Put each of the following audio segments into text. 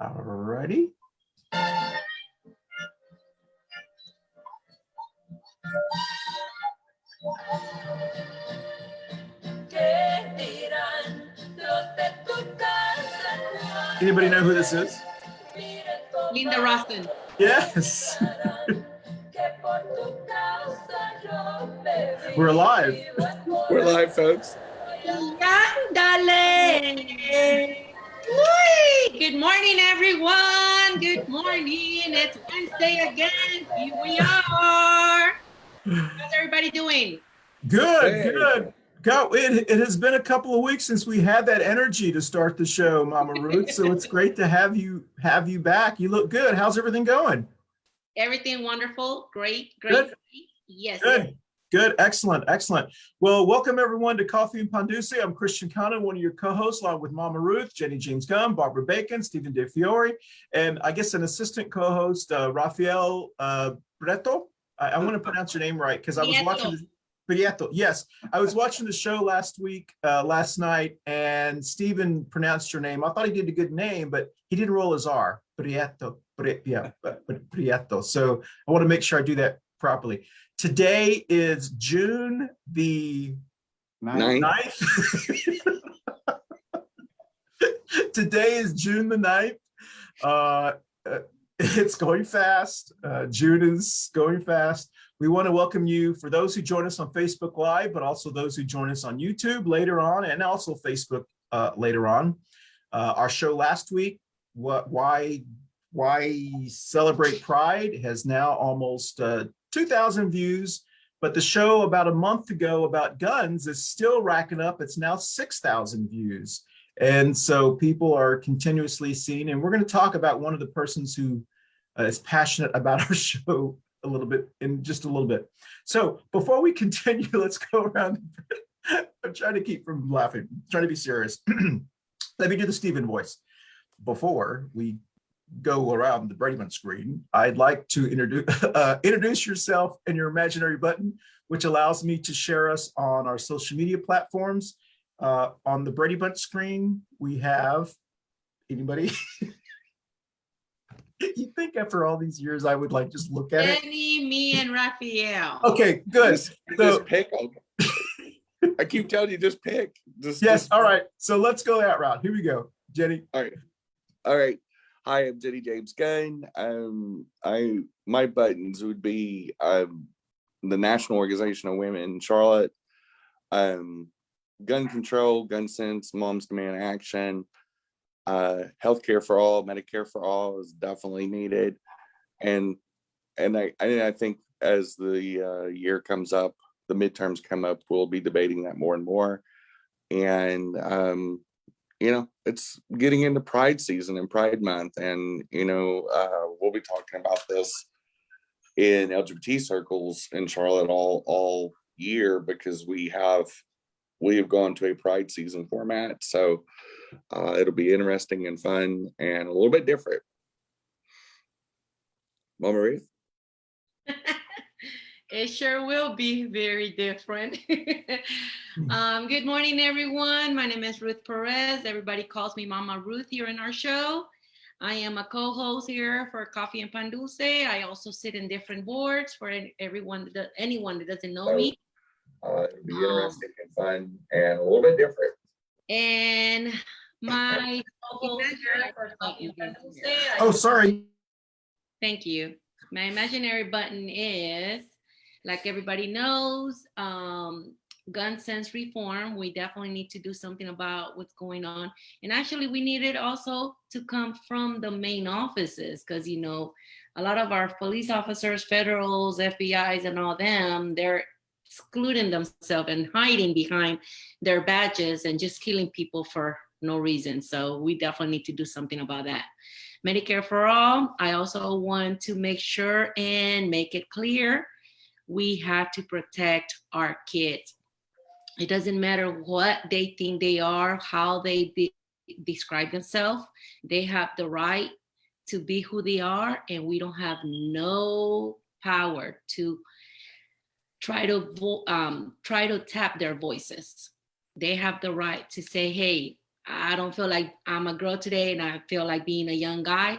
Alrighty. Anybody know who this is? Linda Roston. Yes. We're live. We're live, folks. Yandale. Good morning, everyone. Good morning. It's Wednesday again. Here we are. How's everybody doing? Good. God, it has been a couple of weeks since we had that energy to start the show, Mama Ruth. So it's great to have you back. You look good. How's everything going? Everything wonderful. Great. Good. Yes. Good. Excellent. Well, welcome everyone to Coffee and Dulce. I'm Christian Cano, one of your co-hosts, along with Mama Ruth, Jenny-Jaymes, Barbara Bacon, Stephen De Fiore, and I guess an assistant co-host, Rafael Prieto. I want to pronounce your name right because I was watching Prieto. Yes, I was watching the show last night, and Stephen pronounced your name. I thought he did a good name, but he didn't roll his R. Prieto. So I want to make sure I do that properly. Today is June the 9th. Today is June the 9th. It's going fast. June is going fast. We want to welcome you, for those who join us on Facebook Live, but also those who join us on YouTube later on, and also Facebook later on. Our show last week, why Celebrate Pride, has now almost 2,000 views, but the show about a month ago about guns is still racking up. It's now 6,000 views. And so people are continuously seeing, and we're going to talk about one of the persons who is passionate about our show in just a little bit. So before we continue, let's go around. I'm trying to keep from laughing, I'm trying to be serious. Let me do the Stephen voice. Before we go around the Brady Bunch screen, I'd like to introduce yourself and your imaginary button, which allows me to share us on our social media platforms. On the Brady Bunch screen, we have anybody. You think after all these years I would like just look at Jenny, me, and Rafael. Okay, good. Just pick them. I keep telling you, just pick. All right. So let's go that route. Here we go. Jenny. All right. Hi, I'm Jenny-Jaymes Gunn. My buttons would be the National Organization of Women in Charlotte, gun control, gun sense, moms demand action, healthcare for all, Medicare for all is definitely needed, and I think as the year comes up, the midterms come up, we'll be debating that more and more, and it's getting into Pride season and Pride Month, and we'll be talking about this in LGBT circles in Charlotte all year, because we have gone to a Pride season format, so it'll be interesting and fun and a little bit different. Mama Ruth? It sure will be very different. Good morning, everyone. My name is Ruth Perez. Everybody calls me Mama Ruth here in our show. I am a co-host here for Coffee and Pan Dulce. I also sit in different boards for anyone that doesn't know me. It'll be interesting and fun and a little bit different. And my sorry. Thank you. My imaginary button is, like everybody knows, gun sense reform. We definitely need to do something about what's going on. And actually, we need it also to come from the main offices, because, a lot of our police officers, federals, FBIs, and all them, they're excluding themselves and hiding behind their badges and just killing people for no reason. So we definitely need to do something about that. Medicare for all, I also want to make sure and make it clear we have to protect our kids. It doesn't matter what they think they are, how they describe themselves. They have the right to be who they are, and we don't have no power to try to tap their voices. They have the right to say, hey, I don't feel like I'm a girl today and I feel like being a young guy.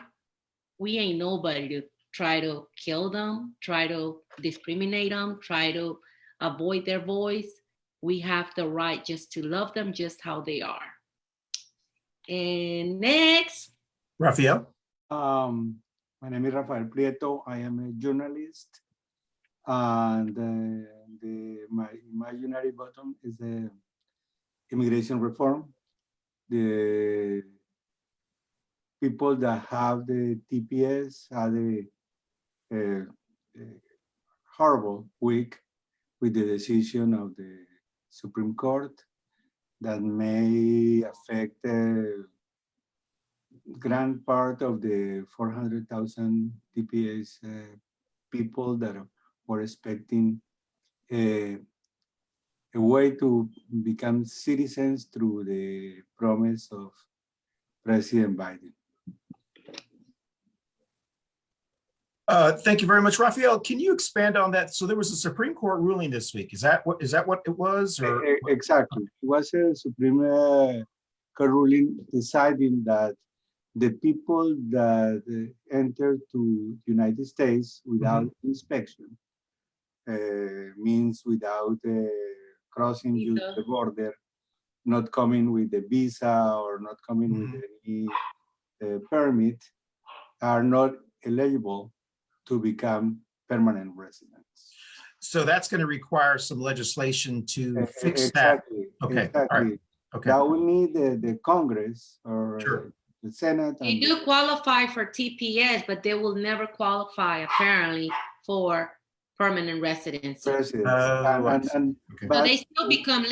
We ain't nobody to try to kill them, try to discriminate them, try to avoid their voice. We have the right just to love them just how they are. And next. Rafael. My name is Rafael Prieto. I am a journalist, and my imaginary button is the immigration reform. The people that have the TPS had a horrible week with the decision of the Supreme Court that may affect a grand part of the 400,000 TPS people that were expecting a way to become citizens through the promise of President Biden. Thank you very much, Rafael. Can you expand on that? So there was a Supreme Court ruling this week. Is that what it was? Or exactly, it was a Supreme Court ruling deciding that the people that enter to United States without inspection means without crossing the border, not coming with a visa or not coming with any permit, are not eligible to become permanent residents. So that's going to require some legislation to fix exactly, that. Okay. Exactly. All right. Okay. That will need the Congress or sure. The Senate. They do qualify for TPS, but they will never qualify apparently for permanent residency. But they still become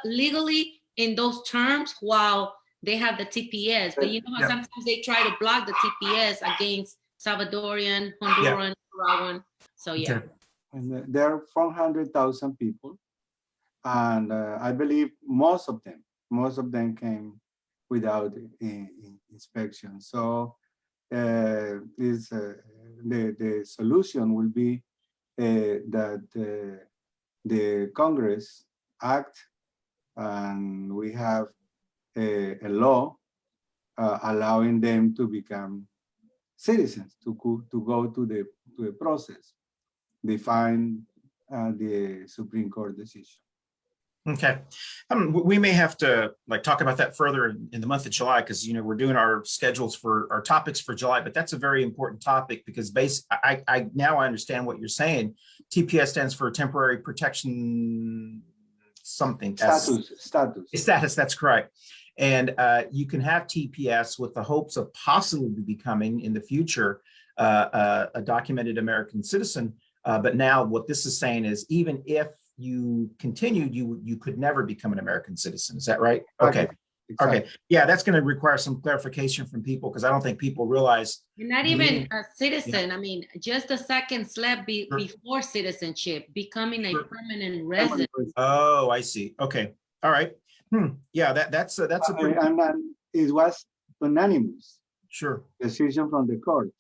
legally in those terms while they have the TPS. But you know how sometimes they try to block the TPS against Salvadorian, Honduran, Nicaraguan. So yeah. Okay. And there are 400,000 people, and I believe most of them came without inspection. So the solution will be that the Congress act, and we have a law allowing them to become citizens, to go to the process defined the Supreme Court decision. Okay, we may have to talk about that further in the month of July, because we're doing our schedules for our topics for July. But that's a very important topic because I now understand what you're saying. TPS stands for temporary protection something. Status. That's correct. And you can have TPS with the hopes of possibly becoming in the future a documented American citizen. But now what this is saying is even if you continued, you could never become an American citizen. Is that right? Okay. Exactly. Okay. Yeah, that's going to require some clarification from people because I don't think people realize. You're not even a citizen. Yeah. I mean, just a second step before citizenship, becoming a permanent resident. Oh, I see. Okay. All right. Yeah, that's a pretty. And it was unanimous. Sure. Decision from the court.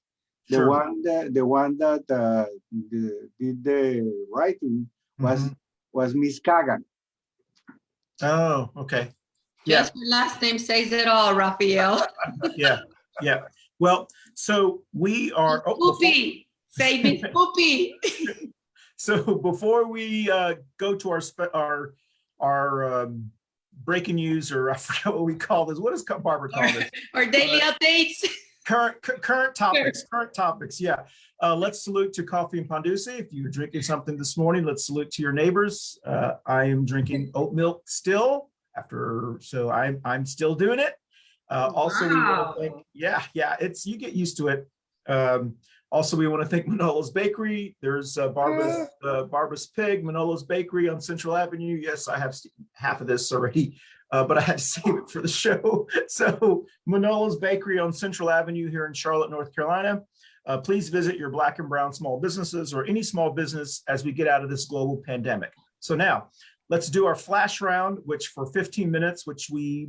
The one that did the writing was Miss Kagan. Oh, okay. Just your last name says it all, Rafael. Yeah. Well, so we are. Spoopy. Say Miss Spoopy. So before we go to our breaking news, or I forget what we call this. What does Barbara call this? Our daily updates. Current topics. Yeah. Let's salute to Coffee and Ponduce. If you're drinking something this morning, let's salute to your neighbors. I am drinking oat milk still so I'm still doing it. Also, we want to thank, it's, you get used to it. Also, we want to thank Manolo's Bakery. There's Barbara's Pig, Manolo's Bakery on Central Avenue. Yes, I have half of this already, but I had to save it for the show. So Manolo's Bakery on Central Avenue here in Charlotte, North Carolina. Please visit your Black and brown small businesses or any small business as we get out of this global pandemic. So now let's do our flash round, which for 15 minutes, which we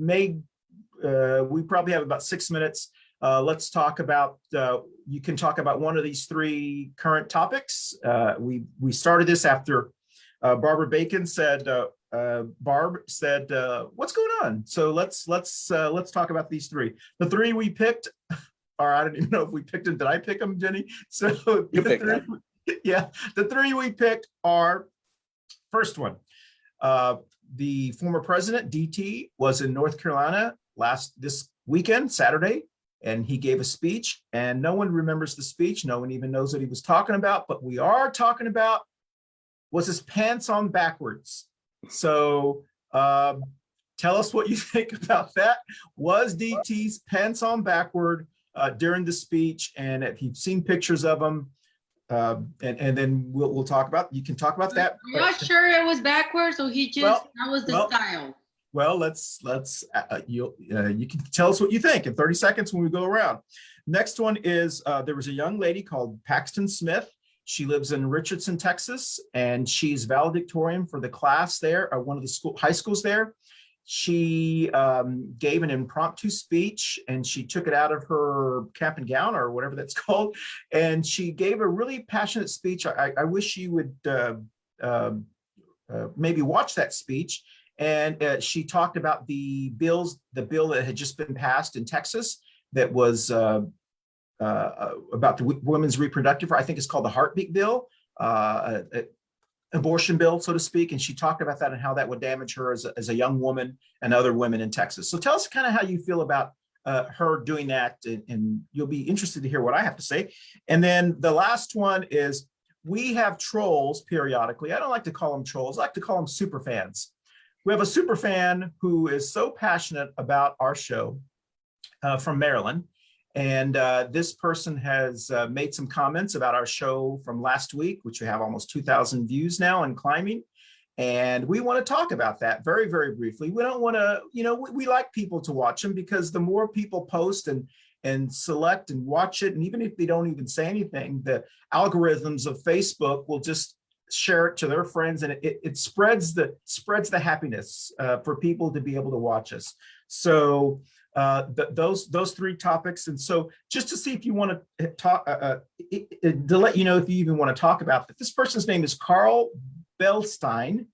probably have about 6 minutes. Let's talk about, you can talk about one of these three current topics. We started this after Barbara Bacon said, Barb said, "What's going on?" So let's talk about these three. The three we picked, or I don't even know if we picked them. Did I pick them, Jenny? So You picked them. yeah, the three we picked are, first one, the former president, DT, was in North Carolina this weekend, Saturday, and he gave a speech, and no one remembers the speech. No one even knows what he was talking about, but we are talking about, was his pants on backwards? So tell us what you think about that. Was DT's pants on backward during the speech? And if you've seen pictures of him, and then we'll talk about, you can talk about that. Are y'all sure it was backwards, or he just, that was the style? Well, you can tell us what you think in 30 seconds when we go around. Next one is, there was a young lady called Paxton Smith. She lives in Richardson, Texas, and she's valedictorian for the class there, one of the high schools there. She gave an impromptu speech, and she took it out of her cap and gown, or whatever that's called, and she gave a really passionate speech. I wish you would maybe watch that speech. And she talked about the bill that had just been passed in Texas that was about the women's reproductive, I think it's called the heartbeat bill, abortion bill, so to speak. And she talked about that and how that would damage her as a young woman and other women in Texas. So tell us kind of how you feel about her doing that, and you'll be interested to hear what I have to say. And then the last one is, we have trolls periodically. I don't like to call them trolls. I like to call them super fans. We have a super fan who is so passionate about our show from Maryland. And this person has made some comments about our show from last week, which we have almost 2,000 views now and climbing. And we want to talk about that very, very briefly. We don't want to, we like people to watch them, because the more people post and select and watch it, and even if they don't even say anything, the algorithms of Facebook will just share it to their friends, and it spreads the happiness for people to be able to watch us. So those three topics. And so just to see if you want to talk, to let you know if you even want to talk about that, this person's name is Carl Belstein,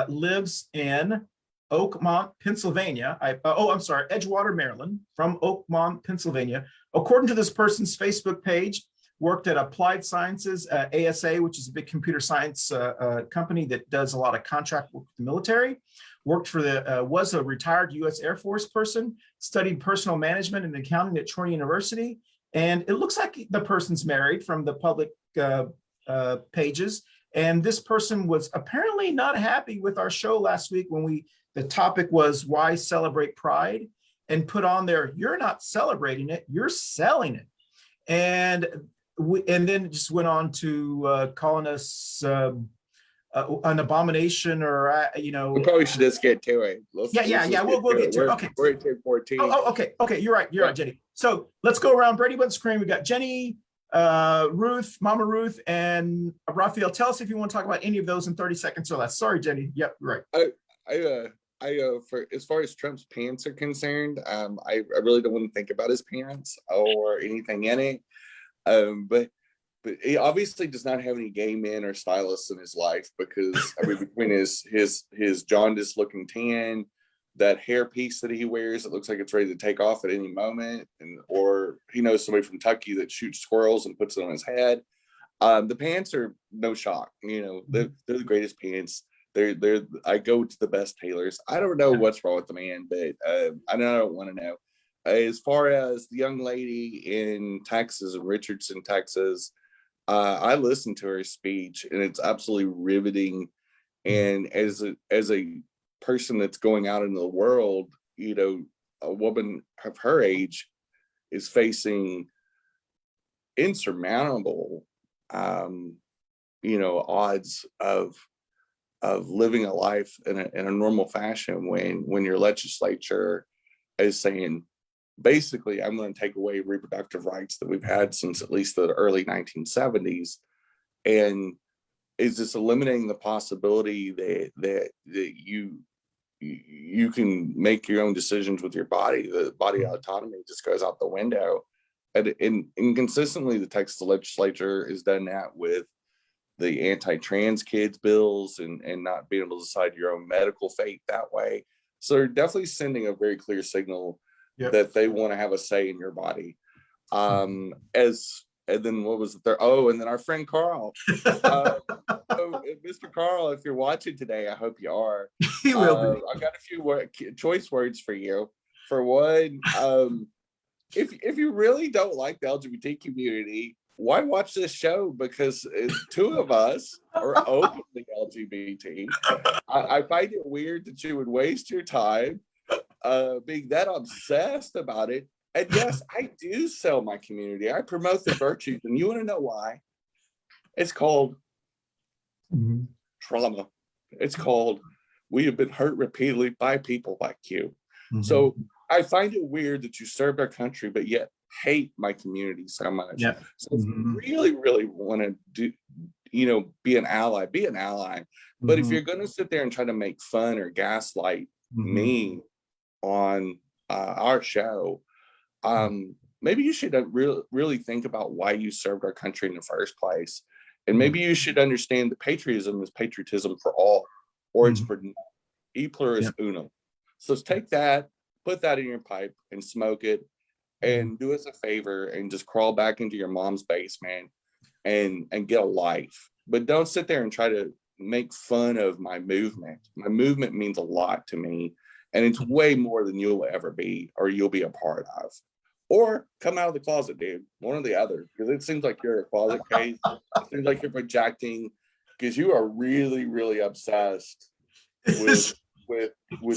lives in Oakmont, Pennsylvania. Edgewater, Maryland, from Oakmont, Pennsylvania. According to this person's Facebook page, worked at Applied Sciences, ASA, which is a big computer science company that does a lot of contract work with the military. Worked for was a retired U.S. Air Force person, studied personal management and accounting at Troy University. And it looks like the person's married from the public pages. And this person was apparently not happy with our show last week when the topic was why celebrate Pride, and put on there, you're not celebrating it, you're selling it. And then just went on to calling us an abomination, or we probably should just get to it. We'll get to it. Okay. We're at 10:14. Okay. You're right, Jenny. So let's go around. Brady, what's the screen? We got Jenny, Ruth, Mama Ruth, and Rafael. Tell us if you want to talk about any of those in 30 seconds or less. Sorry, Jenny. Yep, right. For as far as Trump's pants are concerned, I really don't want to think about his pants or anything in it. But he obviously does not have any gay men or stylists in his life, because between his jaundiced looking tan, that hair piece that he wears, it looks like it's ready to take off at any moment, or he knows somebody from Kentucky that shoots squirrels and puts it on his head. The pants are no shock. They're the greatest pants. I go to the best tailors. I don't know what's wrong with the man, but I don't want to know. As far as the young lady in Texas, in Richardson, Texas, I listened to her speech, and it's absolutely riveting. And as a person that's going out into the world, a woman of her age is facing insurmountable, odds of living a life in a normal fashion when your legislature is saying, basically, I'm going to take away reproductive rights that we've had since at least the early 1970s, and is just eliminating the possibility that you can make your own decisions with your body. The body autonomy just goes out the window. And consistently, the Texas legislature has done that with the anti-trans kids bills and not being able to decide your own medical fate that way. So they're definitely sending a very clear signal that they want to have a say in your body. And then what was it there? Oh, and then our friend Carl. So Mr. Carl, if you're watching today, I hope you are. He will be. I've got a few choice words for you. For one, if you really don't like the LGBT community, why watch this show? Because two of us are openly LGBT. I find it weird that you would waste your time being that obsessed about it. And yes, I do sell my community. I promote the virtues, and you want to know why? It's called trauma. It's called we have been hurt repeatedly by people like you. So I find it weird that you served our country, but yet hate my community so much. So if you really, really want to do, be an ally, be an ally. But if you're going to sit there and try to make fun or gaslight me on our show, maybe you should really think about why you served our country in the first place. And maybe you should understand that patriotism is patriotism for all, or it's for none. E pluribus unum. So take that, put that in your pipe and smoke it, and do us a favor and just crawl back into your mom's basement and get a life. But don't sit there and try to make fun of my movement. My movement means a lot to me, and it's way more than you'll ever be or you'll be a part of. Or come out of the closet, dude. One or the other, because it seems like you're a closet case. It seems like you're projecting, because you are really, really obsessed with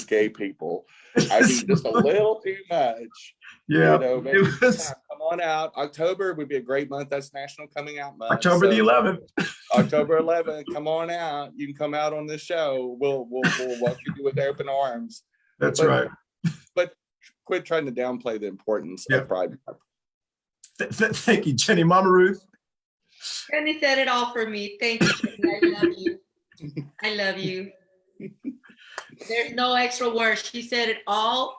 gay people. I mean, just a little too much. Yeah. Maybe come on out. October would be a great month. That's National Coming Out Month. October the 11th. October 11th. Come on out. You can come out on this show. We'll welcome you with open arms. That's right. But quit trying to downplay the importance of Pride. Thank you, Jenny. Mama Ruth. Jenny said it all for me. Thank you, Jenny. I love you. I love you. There's no extra words. She said it all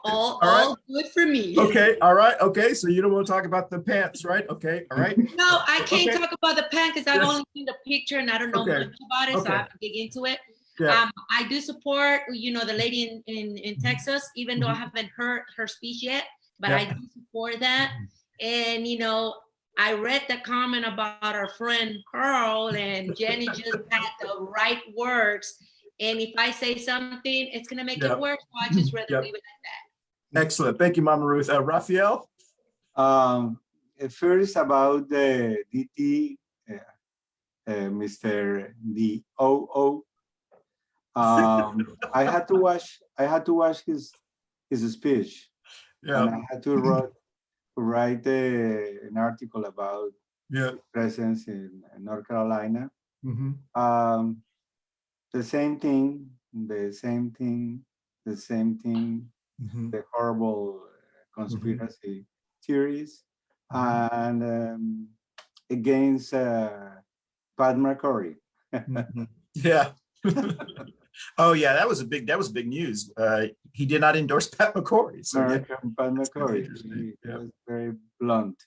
good for me. Okay, all right. Okay, so you don't want to talk about the pants, right? Okay, all right. No, I can't talk about the pants because I've only seen the picture and I don't know much about it, so I have to dig into it. Yeah. I do support, the lady in Texas, even though I haven't heard her speech yet, but I do support that. And, I read the comment about our friend Carl, and Jenny just had the right words. And if I say something, it's going to make it worse. So I just rather leave it at that. Excellent. Thank you, Mama Ruth. Rafael? First about the DT, Mr. DOO. I had to watch his speech. And I had to write an article about his presence in North Carolina. The same thing, the horrible conspiracy theories, and against Pat McCrory. Yeah. Oh yeah, that was big news. He did not endorse Pat McCrory. So Pat McCrory. He was very blunt.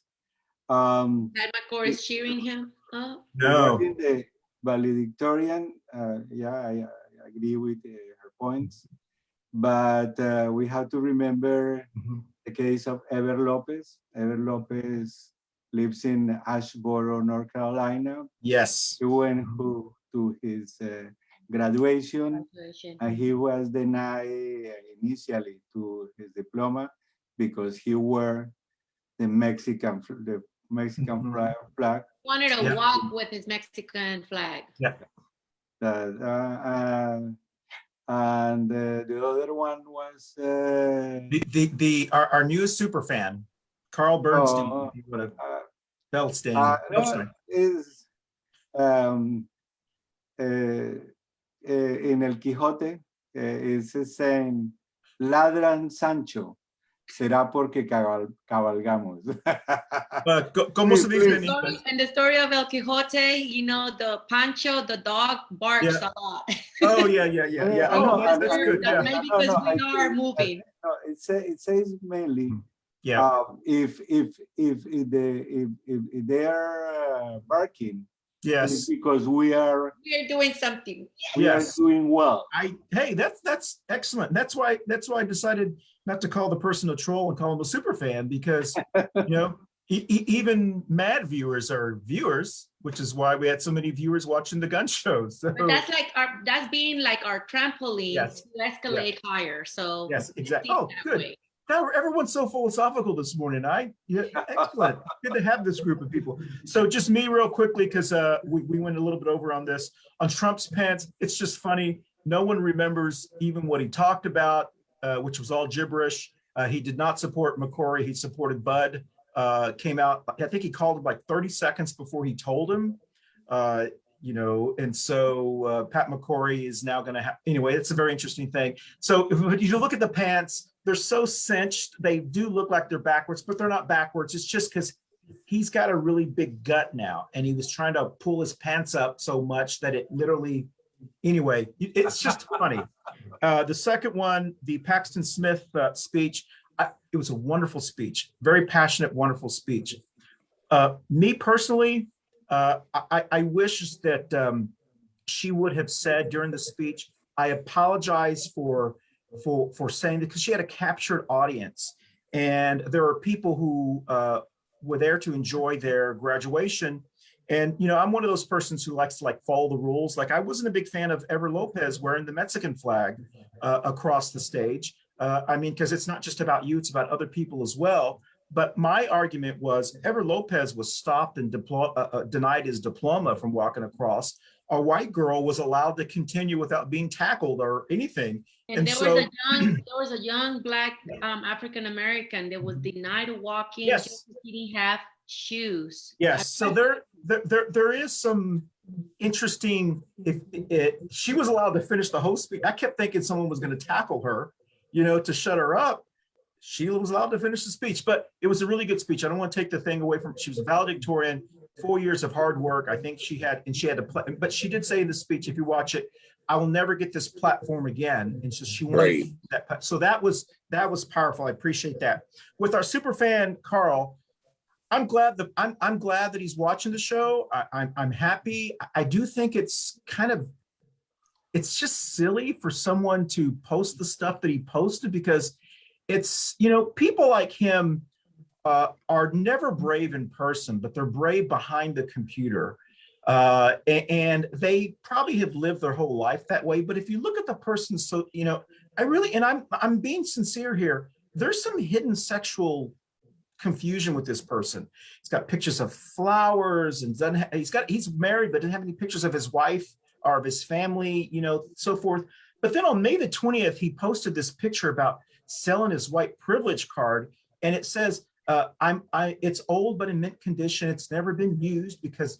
Pat McCrory is cheering him up. No. The valedictorian, I agree with her points, but we have to remember the case of Ever Lopez. Ever Lopez lives in Ashboro, North Carolina. Yes. He went to his graduation, and he was denied initially to his diploma because he wore the Mexican flag. Wanted to walk with his Mexican flag. Yeah. And the other one was our newest super fan, Carl Bernstein. Belstein. Is in El Quijote is saying, "Ladran Sancho, será porque cabalgamos." ¿Cómo se dice en inglés? In the story of El Quijote, the Pancho, the dog, barks a lot. Oh yeah. That's good. Maybe because we are moving. No, it says mainly, if they are barking, Yes. because we are doing something. Yes. doing well. Hey, that's excellent. That's why I decided not to call the person a troll and call him a super fan, because even mad viewers are viewers, which is why we had so many viewers watching the gun shows. So, But that's like that's being like our trampoline Yes. to escalate higher. So yes, exactly. think Oh, that good. way. Now everyone's so philosophical this morning. Excellent. Good to have this group of people. So just me real quickly, because we went a little bit over on this. On Trump's pants, it's just funny. No one remembers even what he talked about, which was all gibberish. He did not support McCrory. He supported Bud. Came out, I think he called him like 30 seconds before he told him. And so Pat McCrory is now going to have, anyway, it's a very interesting thing. So if you look at the pants, they're so cinched. They do look like they're backwards, but they're not backwards. It's just because he's got a really big gut now, and he was trying to pull his pants up so much that it literally, anyway, it's just funny. The second one, the Paxton Smith speech, it was a wonderful speech, very passionate, wonderful speech. Me personally, I wish that she would have said during the speech, I apologize for saying that, because she had a captured audience, and there are people who were there to enjoy their graduation. And I'm one of those persons who likes to like follow the rules. Like, I wasn't a big fan of Ever Lopez wearing the Mexican flag across the stage. Because it's not just about you, it's about other people as well. But my argument was Ever Lopez was stopped and denied his diploma from walking across. A white girl was allowed to continue without being tackled or anything. And there was a young Black African American that was denied walking. Yes. Just because he didn't have shoes. Yes. So there is some interesting. If she was allowed to finish the whole speech, I kept thinking someone was going to tackle her, to shut her up. Sheila was allowed to finish the speech, but it was a really good speech. I don't want to take the thing away from. She was a valedictorian, 4 years of hard work. I think she had to play, but she did say in the speech, if you watch it, I will never get this platform again. And so she wanted that. So that was powerful. I appreciate that. With our super fan Carl, I'm glad that he's watching the show. I'm happy. I do think it's just silly for someone to post the stuff that he posted, because it's, people like him are never brave in person, but they're brave behind the computer. And they probably have lived their whole life that way. But if you look at the person, so, I'm being sincere here, there's some hidden sexual confusion with this person. He's got pictures of flowers, and he's married, but doesn't have any pictures of his wife or of his family, so forth. But then on May the 20th, he posted this picture about selling his white privilege card, and it says, it's old but in mint condition. It's never been used because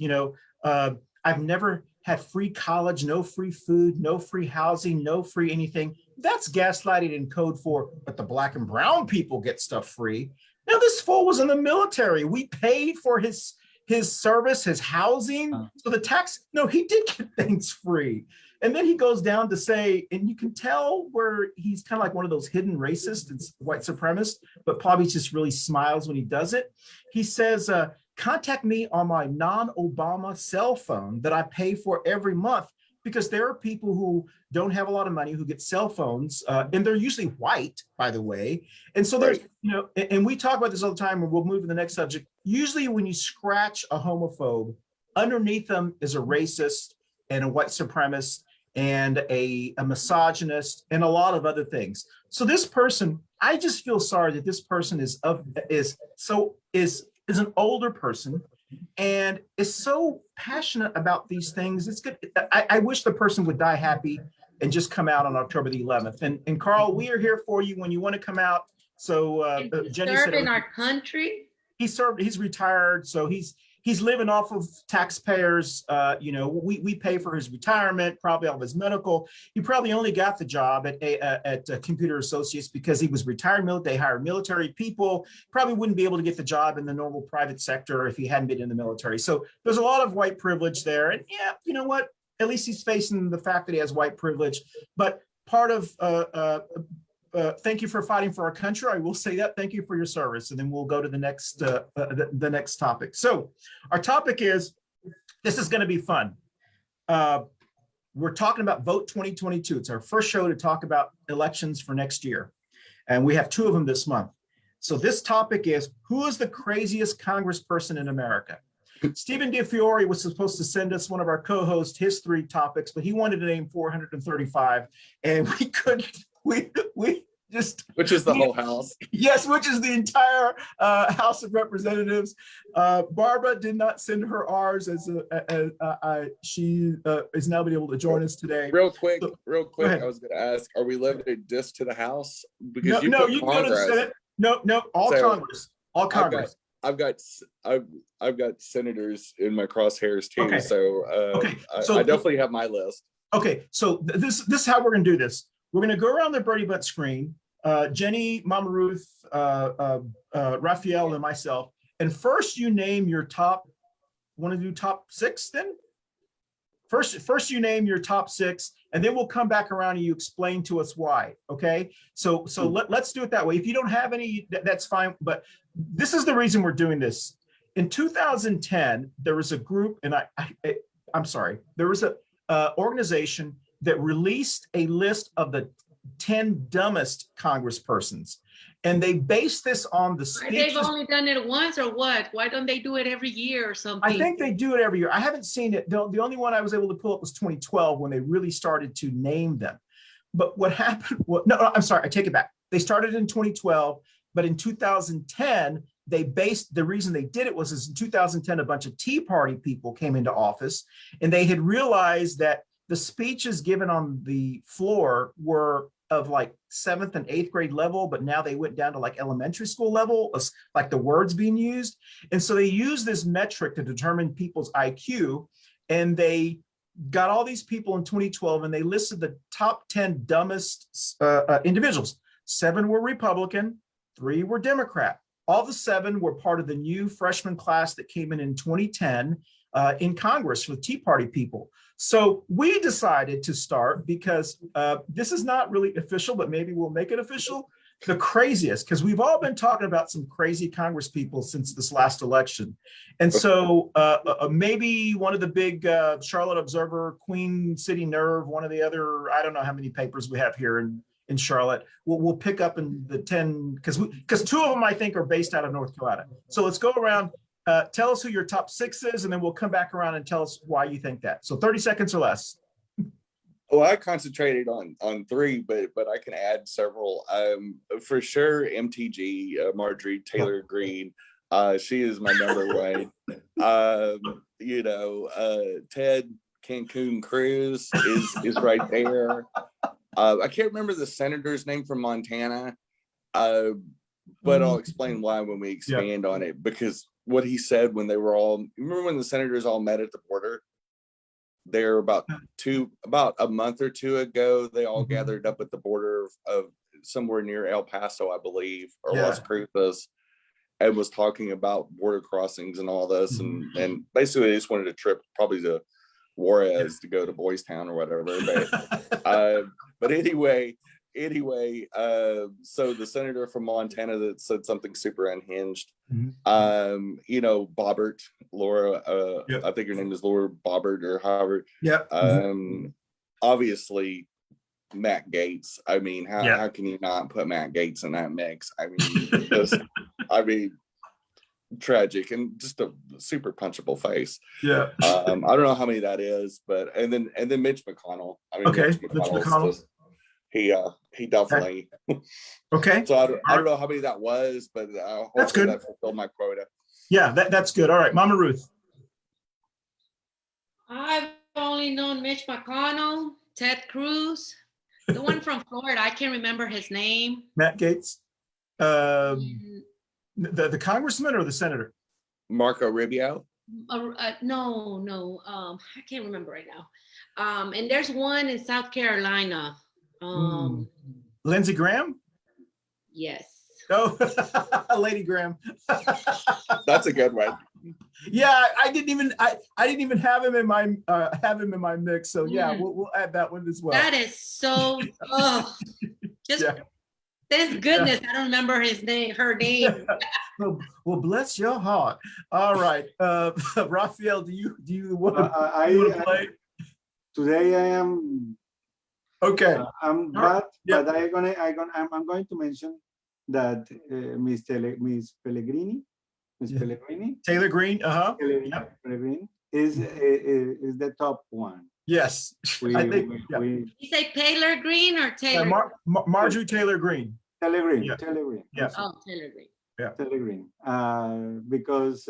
I've never had free college, no free food, no free housing, no free anything. That's gaslighting in code for, but the Black and brown people get stuff free. Now, this fool was in the military. We paid for his service, his housing. So the tax, no, he did get things free. And then he goes down to say, and you can tell where he's kind of like one of those hidden racists and white supremacists, but probably just really smiles when he does it. He says, contact me on my non-Obama cell phone that I pay for every month, because there are people who don't have a lot of money who get cell phones, and they're usually white, by the way. And so there's, and we talk about this all the time, and we'll move to the next subject. Usually when you scratch a homophobe, underneath them is a racist and a white supremacist and a misogynist and a lot of other things. So this person, I just feel sorry that this person is an older person and is so passionate about these things. It's good. I wish the person would die happy and just come out on October the 11th. And Carl, we are here for you when you want to come out. So Jenny said in our country. He's retired, so he's living off of taxpayers. We pay for his retirement, probably all of his medical. He probably only got the job at Computer Associates because he was retired military. They hired military people. Probably wouldn't be able to get the job in the normal private sector if he hadn't been in the military. So there's a lot of white privilege there. And yeah, you know what? At least he's facing the fact that he has white privilege. But part of thank you for fighting for our country. I will say that. Thank you for your service. And then we'll go to the next topic. So our topic is This is going to be fun. We're talking about Vote 2022. It's our first show to talk about elections for next year. And we have 2 of them this month. So this topic is, who is the craziest congressperson in America? Stephen DeFiore was supposed to send us, one of our co-hosts, his 3 topics, but he wanted to name 435, and we couldn't. We just, which is the whole house. Yes, which is the entire House of Representatives. Barbara did not send her ours, she is now been able to join us today. Real quick, ahead. I was going to ask, are we limited just to the House? Because you can go to the Senate. No, all Congress. All Congress. I've got senators in my crosshairs too. Okay. So, So I definitely have my list. Okay, so this is how we're going to do this. We're going to go around the Birdie Butt screen. Jenny, Mama Ruth, Rafael, and myself. And first, you name your top. Want to do top 6 then? First, you name your top 6, and then we'll come back around and you explain to us why. Okay, so let's do it that way. If you don't have any, that's fine. But this is the reason we're doing this. In 2010, there was a group, and I'm sorry, there was a organization that released a list of the 10 dumbest congresspersons. And they based this on the speeches. They've only done it once or what? Why don't they do it every year or something? I think they do it every year. I haven't seen it. The only one I was able to pull up was 2012 when they really started to name them. But what happened? No, I'm sorry. I take it back. They started in 2012, but in 2010, the reason they did it was in 2010, a bunch of Tea Party people came into office, and they had realized that the speeches given on the floor were of like 7th and 8th grade level, but now they went down to like elementary school level, like the words being used. And so they used this metric to determine people's IQ, and they got all these people in 2012, and they listed the top 10 dumbest individuals. 7 were Republican, 3 were Democrat. All the 7 were part of the new freshman class that came in 2010 in Congress with Tea Party people. So we decided to start, because this is not really official, but maybe we'll make it official, the craziest, because we've all been talking about some crazy Congress people since this last election. And so maybe one of the big Charlotte Observer, Queen City Nerve, one of the other, I don't know how many papers we have here in Charlotte, we'll pick up in the 10, because 2 of them I think are based out of North Carolina. So let's go around. Tell us who your top 6 is, and then we'll come back around and tell us why you think that. So 30 seconds or less. Well, I concentrated on 3, but I can add several. For sure, MTG, Marjorie Taylor Greene. She is my number 1. Ted Cancun Cruz is right there. I can't remember the senator's name from Montana, but I'll explain why when we expand on it, because what he said when they were all, remember when the senators all met at the border? They're about a month or 2 ago, they all gathered up at the border of somewhere near El Paso, I believe, or Las Cruces, and was talking about border crossings and all this. And basically they just wanted a trip probably to Juarez to go to Boys Town or whatever. But anyway, so the senator from Montana that said something super unhinged, Bobbert, Laura, I think her name is Laura Bobbert or however. Obviously Matt Gaetz. I mean, how can you not put Matt Gaetz in that mix? I mean, tragic and just a super punchable face. I don't know how many that is, but and then Mitch McConnell. I mean, Mitch McConnell. Just, he definitely okay. So I don't know how many that was, but that's good. That fulfilled my quota. Yeah, that's good. All right, Mama Ruth. I've only known Mitch McConnell, Ted Cruz, the one from Florida. I can't remember his name. Matt Gaetz. The congressman or the senator? Marco Rubio. No. I can't remember right now. And there's one in South Carolina. Lindsey Graham? Yes. Oh, Lady Graham. That's a good one. Yeah, I didn't even have him in my mix. So yeah, we'll add that one as well. That is so Thank goodness I don't remember her name. Well, bless your heart. All right, Rafael, do you want to play? Today I am. Okay. I'm All but right. I'm going to mention that Miss Pellegrini, Miss Yeah. Pellegrini, Taylor Green. Pellegrini is the top one. Yes, I think. Yeah. You say Taylor Green or Taylor? Marjorie Taylor Green. Taylor Green. Yeah. Taylor Green. Yeah. Oh, Taylor Green. Yeah. Taylor Green. Because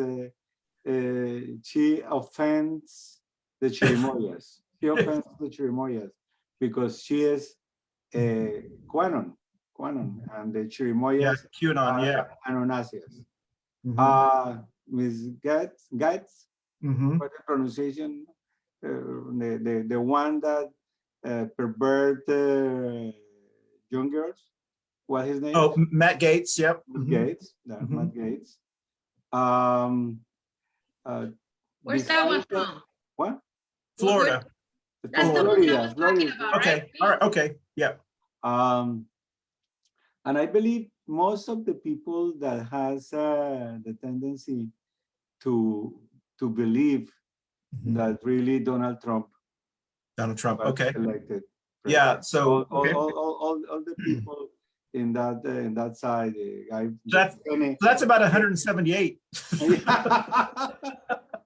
she offends the chirimoyas. She offends the chirimoyas because she is Quanon, and the Yeah. chirimoyas QAnon. Yeah. are Anonasias. Mhm. Miss Gates, Mhm. what the pronunciation? The one that pervert young girls. What his name? Oh, Matt Gates. Yep. Matt Mhm. Gates. Mhm. Matt Gates. Um, Where's that one besides that, from? what? Florida. That's the one I was talking Florida. about, right? Okay. All right. Okay. Yeah. And I believe most of the people that has the tendency to believe that really Donald Trump Donald Trump. was Okay. elected Yeah. president. So okay. All the people in that side, That's about 178.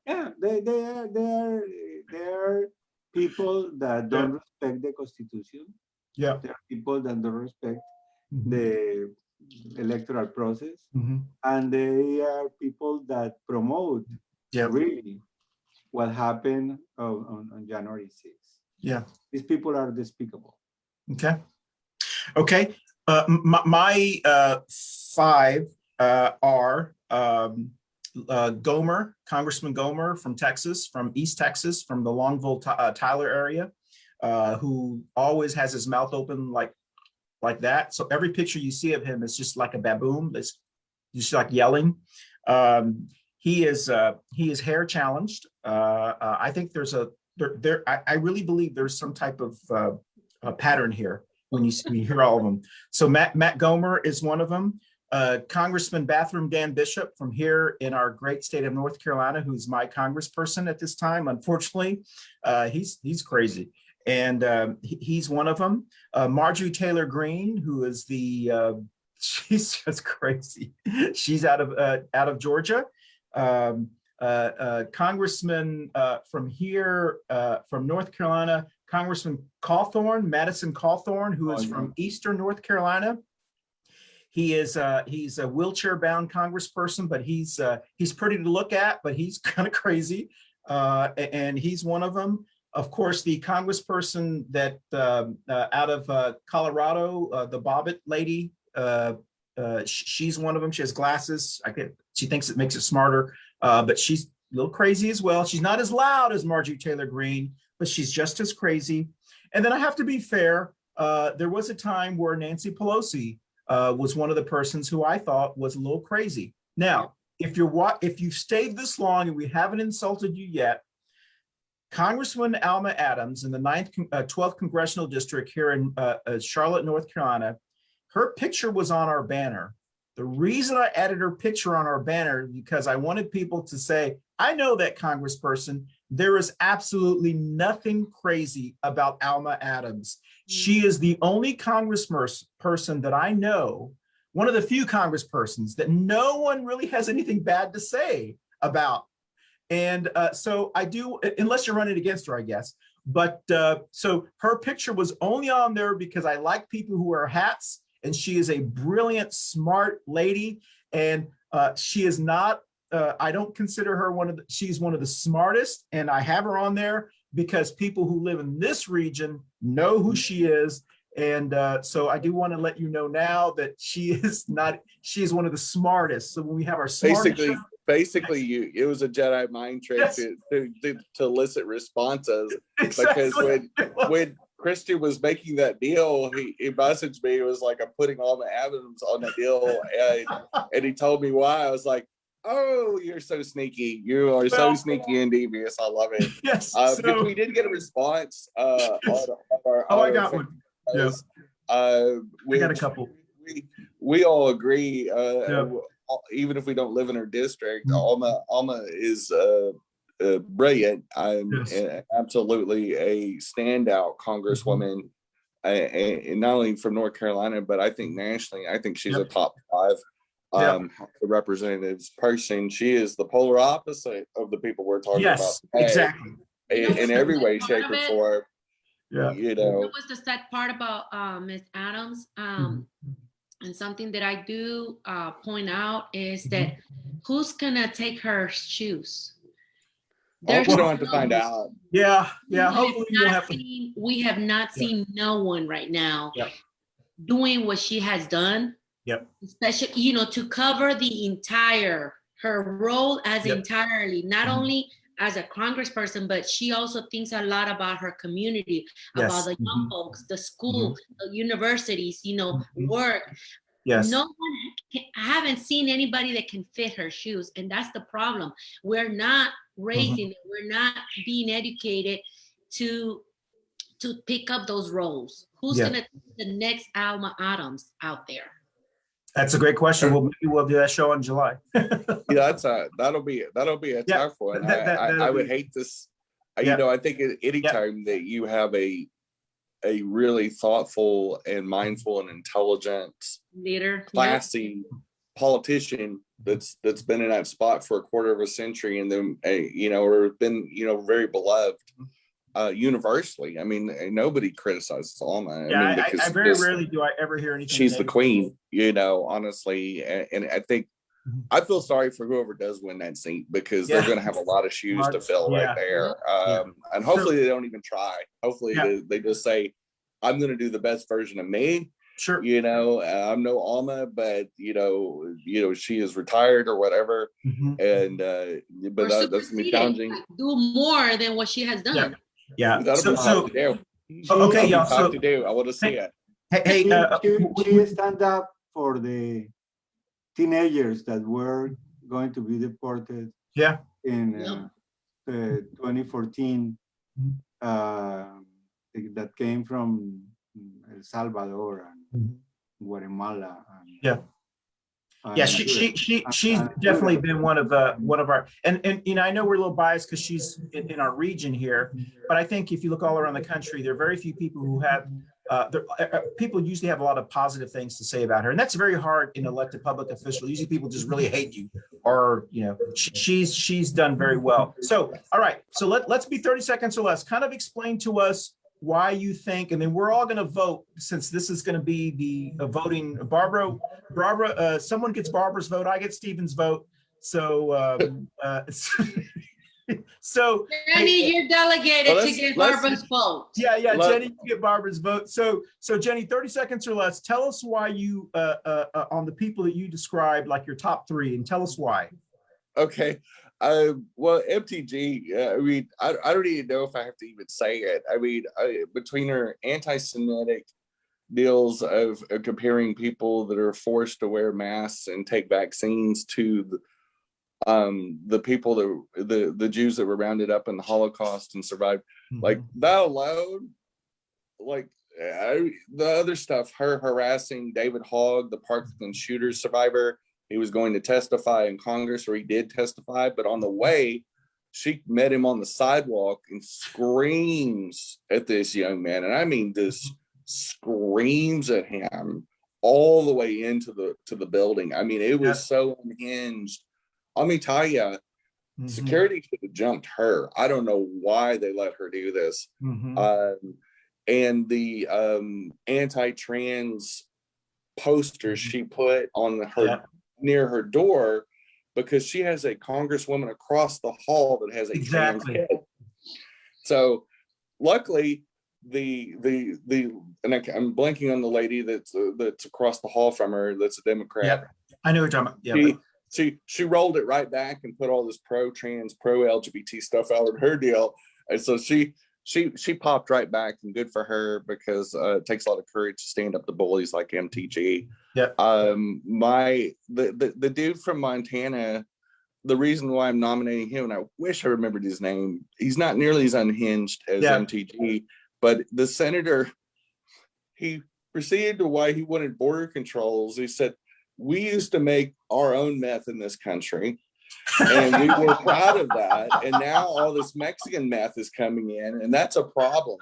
Yeah, they are people that don't respect the Constitution. Yeah. There are people that don't respect Mhm. the electoral process, Mhm. and they are people that promote Yeah. really what happened on January 6th. Yeah. These people are despicable. Okay. Okay. My five are Gomer, Congressman Gomer from Texas, from East Texas, from the Longville, Tyler area, who always has his mouth open like that. So every picture you see of him is just like a baboon. It's just like yelling. He is hair challenged. I think there's I really believe there's some type of a pattern here when you hear all of them. So Matt Gomer is one of them. Congressman Bathroom Dan Bishop from here in our great state of North Carolina, who's my congressperson at this time. Unfortunately, he's crazy. And he's one of them. Marjorie Taylor Greene, who is she's just crazy. She's out of Georgia. Congressman from here, from North Carolina, Congressman Cawthorn, Madison Cawthorn, who is from Eastern North Carolina. He's a wheelchair-bound congressperson, but he's pretty to look at, but he's kind of crazy, and he's one of them. Of course, the congressperson that out of Colorado, the Bobbitt lady, she's one of them. She has glasses. She thinks it makes it smarter, but she's a little crazy as well. She's not as loud as Marjorie Taylor Greene, but she's just as crazy. And then I have to be fair. There was a time where Nancy Pelosi was one of the persons who I thought was a little crazy. Now, if you've stayed this long and we haven't insulted you yet, Congresswoman Alma Adams in the 12th Congressional District here in Charlotte, North Carolina, her picture was on our banner. The reason I added her picture on our banner is because I wanted people to say, I know that congressperson. There is absolutely nothing crazy about Alma Adams. She is the only congressperson that I know, one of the few congresspersons that no one really has anything bad to say about. And so I do, unless you're running against her, I guess. But so her picture was only on there because I like people who wear hats, and she is a brilliant, smart lady. And she is not, I don't consider her she's one of the smartest. And I have her on there because people who live in this region know who she is. And so I do want to let you know now that she is one of the smartest. So when we have our basically it was a Jedi mind trick to elicit responses. Exactly. Because when Christian was making that deal, he messaged me. It was like, I'm putting Alma Adams on the deal, and he told me why. I was like, oh, you're so sneaky. You are so sneaky and devious. I love it. Yes. Because we did get a response on our I got one. Yes. I got a couple. we all agree. Yeah. Even if we don't live in her district, Alma is brilliant. Absolutely a standout congresswoman, and not only from North Carolina, but I think nationally. I think she's a top 5 representatives person. She is the polar opposite of the people we're talking about today, exactly. In every way, shape, or form. Yeah. You know, what was the sad part about Ms. Adams? And something that I do point out is that who's gonna take her shoes? we don't have to find out. Yeah. Hopefully we won't have to. We have not seen no one right now doing what she has done. Yep. Especially, to cover the entire her role as entirely, not only as a congressperson, but she also thinks a lot about her community, about the young folks, the school, the universities, work. Yes. No one, I haven't seen anybody that can fit her shoes. And that's the problem. We're not raising it. We're not being educated to pick up those roles. Who's going to be the next Alma Adams out there? That's a great question. Maybe we'll do that show in July. That'll be a tough one. I would hate this. I think anytime that you have a really thoughtful and mindful and intelligent leader, classy politician that's been in that spot for a quarter of a century, and then or been very beloved universally. I mean, nobody criticizes Alma. I very rarely do I ever hear anything. She's the queen, honestly, and I think I feel sorry for whoever does win that seat, because they're going to have a lot of shoes to fill right there. And hopefully they don't even try. Hopefully they just say, I'm going to do the best version of me. Sure. I'm no Alma, but she is retired or whatever. And but that's going to be challenging. Do more than what she has done. Yeah. That'll be tough to do. Okay, y'all. To do. I want to see it. Hey, she stand up for the teenagers that were going to be deported. Yeah. In 2014, that came from El Salvador and Guatemala. She's definitely been one of our, and I know we're a little biased because she's in our region here, but I think if you look all around the country, there are very few people who have people usually have a lot of positive things to say about her, and that's very hard in elected public official. Usually people just really hate you, or she's done very well. So all right, so let's be 30 seconds or less. Kind of explain to us why you think, and then we're all going to vote, since this is going to be the voting. Barbara, someone gets Barbara's vote, I get Stephen's vote. So so Jenny, you're delegated to get Barbara's vote. Yeah, Jenny, you get Barbara's vote. So Jenny, 30 seconds or less, tell us why you on the people that you described, like your top 3, and tell us why. Okay. Well, MTG, I don't even know if I have to even say it. Between her anti-Semitic deals of comparing people that are forced to wear masks and take vaccines to the people that the Jews that were rounded up in the Holocaust and survived, like that alone, like the other stuff, her harassing David Hogg, the Parkland shooter survivor. He was going to testify in Congress, or he did testify, but on the way, she met him on the sidewalk and screams at this young man. And I mean, just screams at him all the way into the building. I mean, it was so unhinged. Let me tell you, security should have jumped her. I don't know why they let her do this. And the anti-trans posters she put on her near her door, because she has a congresswoman across the hall that has a trans kid. So luckily the and I'm blanking on the lady that's across the hall from her, that's a Democrat. I know what you're talking about. She rolled it right back and put all this pro-trans, pro-LGBT stuff out of her deal. And so she popped right back, and good for her, because it takes a lot of courage to stand up to bullies like MTG. The dude from Montana, the reason why I'm nominating him, and I wish I remembered his name, he's not nearly as unhinged as MTG, but the senator, he proceeded to why he wanted border controls. He said, we used to make our own meth in this country, and we were proud of that. And now all this Mexican meth is coming in, and that's a problem.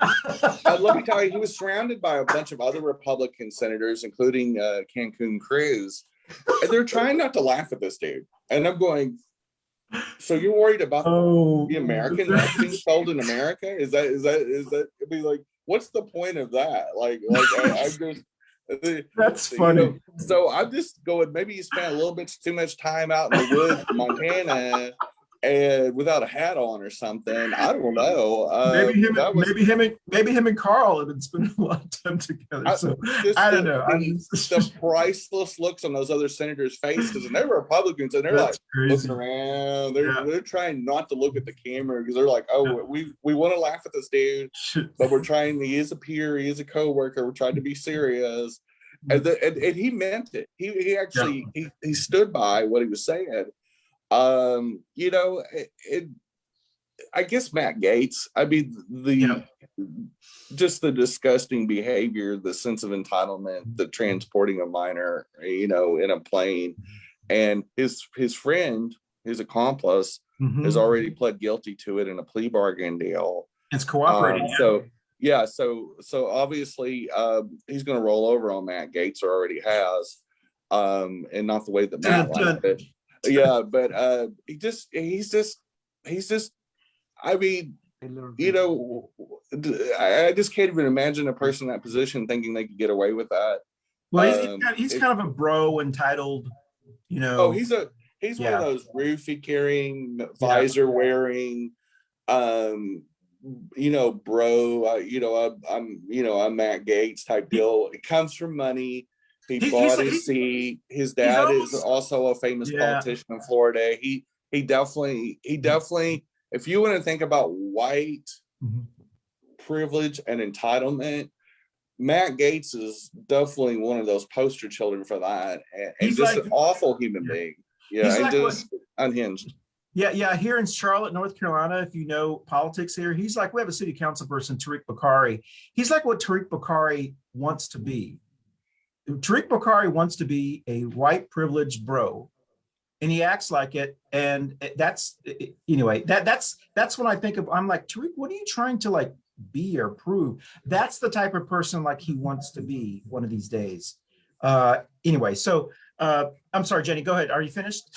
Let me tell you, he was surrounded by a bunch of other Republican senators, including Cancun Cruz. And they're trying not to laugh at this dude. And I'm going, so you're worried about the American meth being sold in America? Is that, I mean, like, what's the point of that? Like I'm just, that's funny. You know, so I'm just going, maybe you spent a little bit too much time out in the woods in Montana and without a hat on or something. I don't know. Maybe him and Carl have been spending a lot of time together. So I don't know. The priceless looks on those other senators' faces, and they're Republicans, and they're like crazy. looking around. They're trying not to look at the camera because they're like, oh, we want to laugh at this dude, but we're trying. He is a peer, he is a coworker. We're trying to be serious, and he meant it. He actually he stood by what he was saying. You know, I guess Matt Gaetz, I mean, just the disgusting behavior, the sense of entitlement, the transporting a minor, you know, in a plane, and his friend, his accomplice, has already pled guilty to it in a plea bargain deal. It's cooperating. So obviously he's going to roll over on Matt Gaetz, or already has, and not the way that Matt liked it. Yeah, but he's just I mean, you know, I just can't even imagine a person in that position thinking they could get away with that. Well, he's kind of a bro, entitled, you know. Oh, he's one of those roofie carrying, visor wearing, you know, bro, you know, I'm Matt Gaetz type deal. It comes from money. He bought his seat. His dad is also a famous politician in Florida. He definitely, if you want to think about white privilege and entitlement, Matt Gaetz is definitely one of those poster children for that. And he's just like an awful human being. Yeah, and like just unhinged. Yeah. Here in Charlotte, North Carolina, if you know politics here, he's like, we have a city council person, Tariq Bakari. He's like what Tariq Bakari wants to be. Tariq Bakari wants to be a white privileged bro, and he acts like it. And that's, anyway, that's what I think of. I'm like, Tariq, what are you trying to like be or prove? That's the type of person like he wants to be one of these days. Anyway, so I'm sorry, Jenny, go ahead. Are you finished?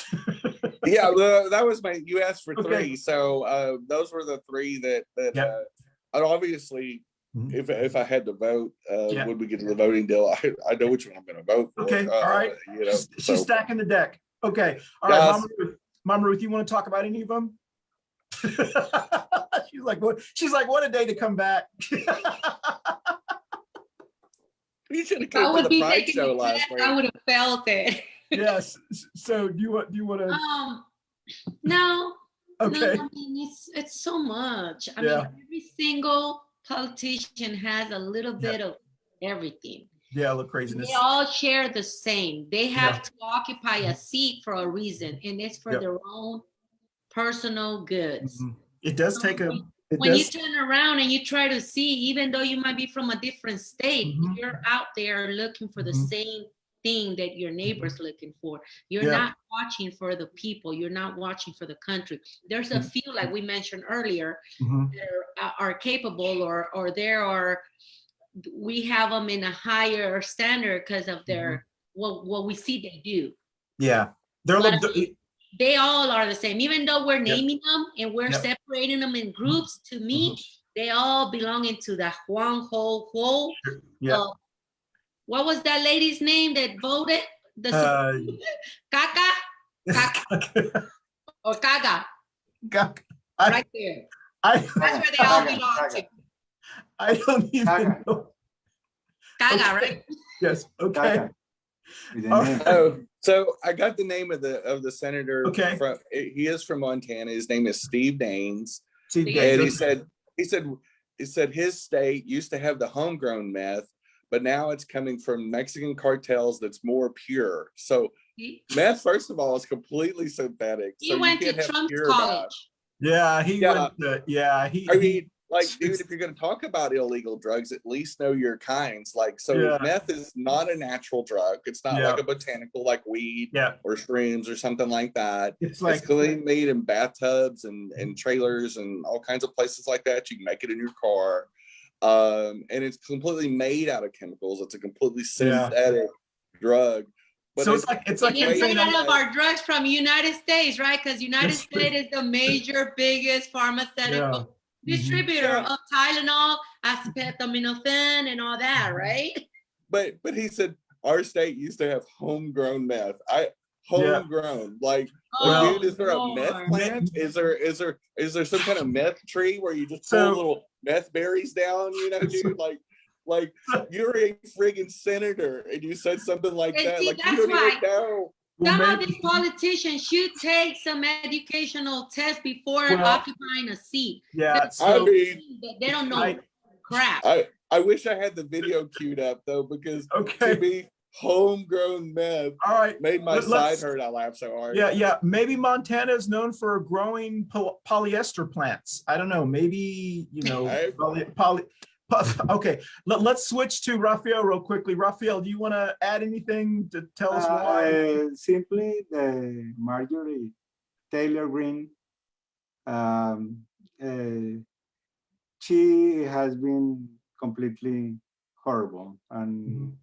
Yeah, that was you asked for three. So those were the three that obviously, if I had to vote, when we get to the voting deal, I know which one I'm going to vote for. Okay, all right. You know, she's stacking the deck. Okay, all right, Mama Ruth, you want to talk about any of them? She's like, what a day to come back. You should have come to the Pride show last week. I would have felt it. Yes. So do you want to? No. Okay. No, I mean, it's so much. I mean, every single politician has a little bit of everything. Yeah, look craziness. They all share the same. They have to occupy a seat for a reason, and it's for their own personal goods. It does take a. When you turn around and you try to see, even though you might be from a different state, you're out there looking for the same thing that your neighbor's looking for. You're not watching for the people. You're not watching for the country. There's a few, like we mentioned earlier, that are capable or there are, we have them in a higher standard because of their, what we see they do. Yeah. They all are the same, even though we're naming them and we're separating them in groups. To me, they all belong into the Juan Ho Ho. What was that lady's name that voted? Caca? Or Caga? Right there. That's where they all belong to. I don't even know. Caga, right? Yes. Okay. Oh, so I got the name of the senator. Okay. He is from Montana. His name is Steve Daines. And he said his state used to have the homegrown meth, but now it's coming from Mexican cartels that's more pure. So meth, first of all, is completely synthetic. He went to Trump's college. Yeah, he went to, I mean, like, dude, if you're going to talk about illegal drugs, at least know your kinds. Like, so Yeah. meth is not a natural drug. It's not Yeah. like a botanical, like weed Yeah. or shrooms or something like that. It's like, It's clearly made in bathtubs and trailers and all kinds of places like that. You can make it in your car. And it's completely made out of chemicals. It's a completely synthetic drug. But so it's like It's him saying, made out of our drugs from United States, right? Because United States is the major, biggest pharmaceutical distributor of Tylenol, acetaminophen, and all that, right? But he said our state used to have homegrown meth. Homegrown, like, dude, is there a meth plant? Is there some kind of meth tree where you just pull little meth berries down? You know, dude, like you're a friggin' senator and you said something like that. See, like, that's you don't why even know. some of these politicians should take some educational tests before occupying a seat. Yeah, I mean, they don't know crap. I wish I had the video queued up though, because to be homegrown meth made my side hurt. I laughed so hard. Yeah. Maybe Montana is known for growing polyester plants. I don't know. Maybe, you know, okay. Let's switch to Rafael real quickly. Rafael, do you want to add anything to tell us why? Simply the Marjorie Taylor Greene. She has been completely horrible, and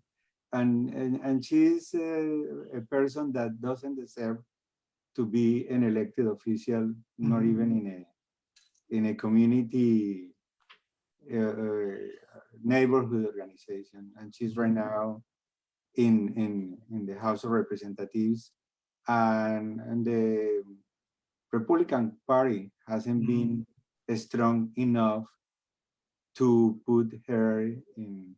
she's a person that doesn't deserve to be an elected official, not even in a community neighborhood organization. And she's right now in the House of Representatives, and the Republican Party hasn't been strong enough to put her in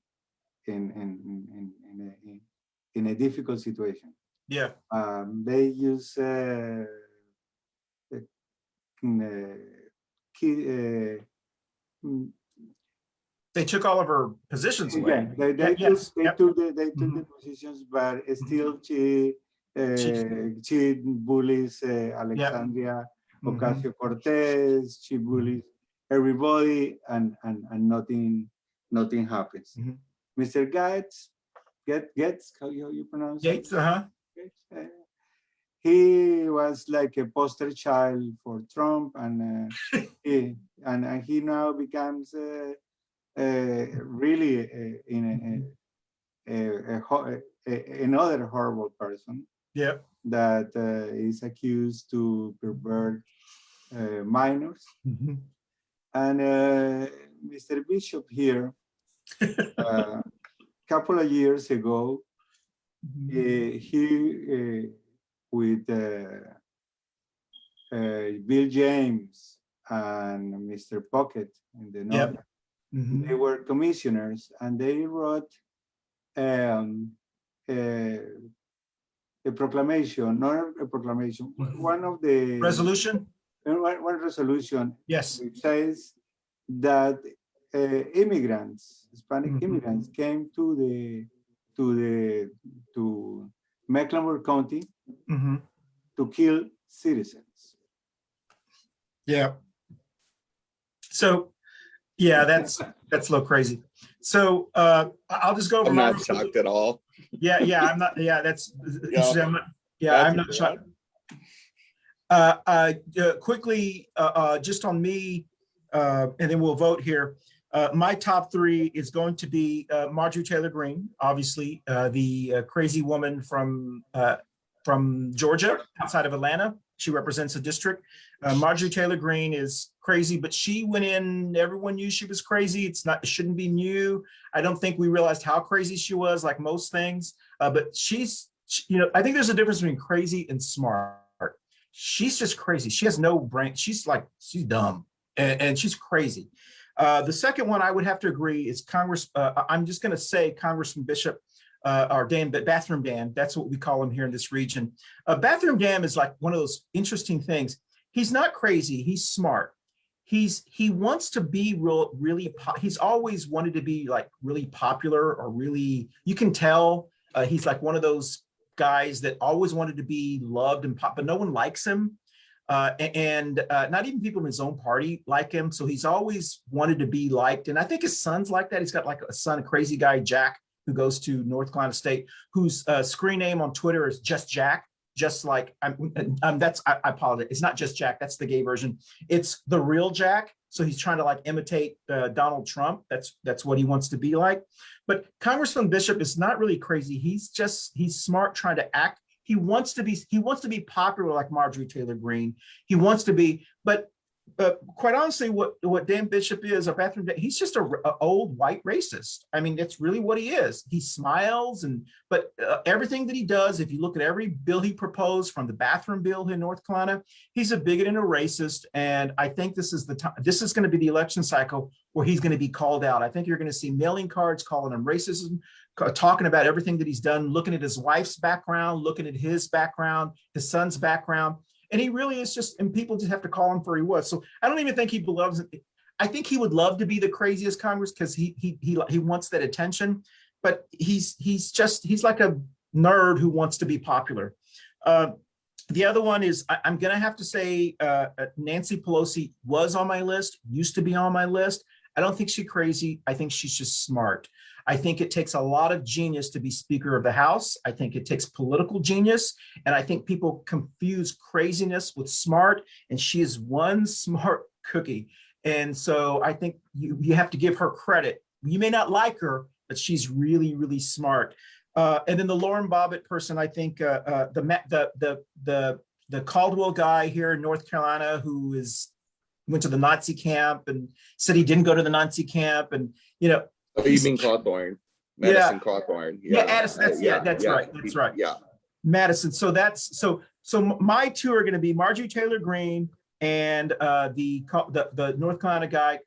a difficult situation. Yeah. They use they took all of her positions away. They took the positions, but still she bullies Alexandria Ocasio-Cortez. She bullies everybody, and nothing happens. Mr. Gates, how you pronounce it? Gates, he was like a poster child for Trump, and he now becomes really another horrible person. Yeah. That is accused to pervert minors. And Mr. Bishop here, a couple of years ago, he with Bill James and Mr. Pocket in the North, they were commissioners, and they wrote a proclamation, not a proclamation, one of the resolution. One resolution, yes, which says that immigrants, Hispanic immigrants, came to Mecklenburg County to kill citizens. Yeah. So, yeah, that's a little crazy. So I'll just go over. I'm not shocked at all. Yeah, I'm not. Yeah, that's. I'm not shocked. Quickly, just on me, and then we'll vote here. My top three is going to be Marjorie Taylor Greene, obviously, the crazy woman from Georgia, outside of Atlanta. She represents a district. Marjorie Taylor Greene is crazy, but she went in, everyone knew she was crazy. It shouldn't be new. I don't think we realized how crazy she was, like most things, but I think there's a difference between crazy and smart. She's just crazy. She has no brain. She's dumb, and she's crazy. The second one I would have to agree is I'm just going to say Congressman Bishop, or Dan, but Bathroom Dan. That's what we call him here in this region. Bathroom Dan is like one of those interesting things. He's not crazy. He's smart. He wants to be really. He's always wanted to be like really popular, or really. You can tell he's like one of those guys that always wanted to be loved and pop, but no one likes him. and not even people in his own party like him. So he's always wanted to be liked. And I think his son's like that. He's got like a son, a crazy guy, Jack, who goes to North Carolina State, whose screen name on Twitter is just Jack. Just like I apologize. It's not just Jack. That's the gay version. It's the real Jack. So he's trying to like imitate Donald Trump. That's what he wants to be like. But Congressman Bishop is not really crazy. He's smart, trying to act. He wants to be popular like Marjorie Taylor Greene. He wants to be, but quite honestly, what Dan Bishop is, a bathroom, he's just a old white racist. I mean, that's really what he is. He smiles, but everything that he does, if you look at every bill he proposed, from the bathroom bill in North Carolina, he's a bigot and a racist. And I think this is the time. This is going to be the election cycle where he's going to be called out. I think you're going to see mailing cards calling him racism, talking about everything that he's done, looking at his wife's background, looking at his background, his son's background. And he really is just, and people just have to call him for he was. So I don't even think he believes it. I think he would love to be the craziest Congress because he wants that attention, but he's like a nerd who wants to be popular. The other one is, I'm gonna have to say Nancy Pelosi was on my list, used to be on my list. I don't think she's crazy. I think she's just smart. I think it takes a lot of genius to be Speaker of the House. I think it takes political genius. And I think people confuse craziness with smart. And she is one smart cookie. And so I think you have to give her credit. You may not like her, but she's really, really smart. And then the Lauren Bobbitt person, I think the Caldwell guy here in North Carolina who went to the Nazi camp and said he didn't go to the Nazi camp. And, Oh, you mean Cawthorn? Madison Cawthorn. Yeah, Addison. That's right. That's right. Yeah, Madison. So so my two are going to be Marjorie Taylor Greene and the North Carolina guy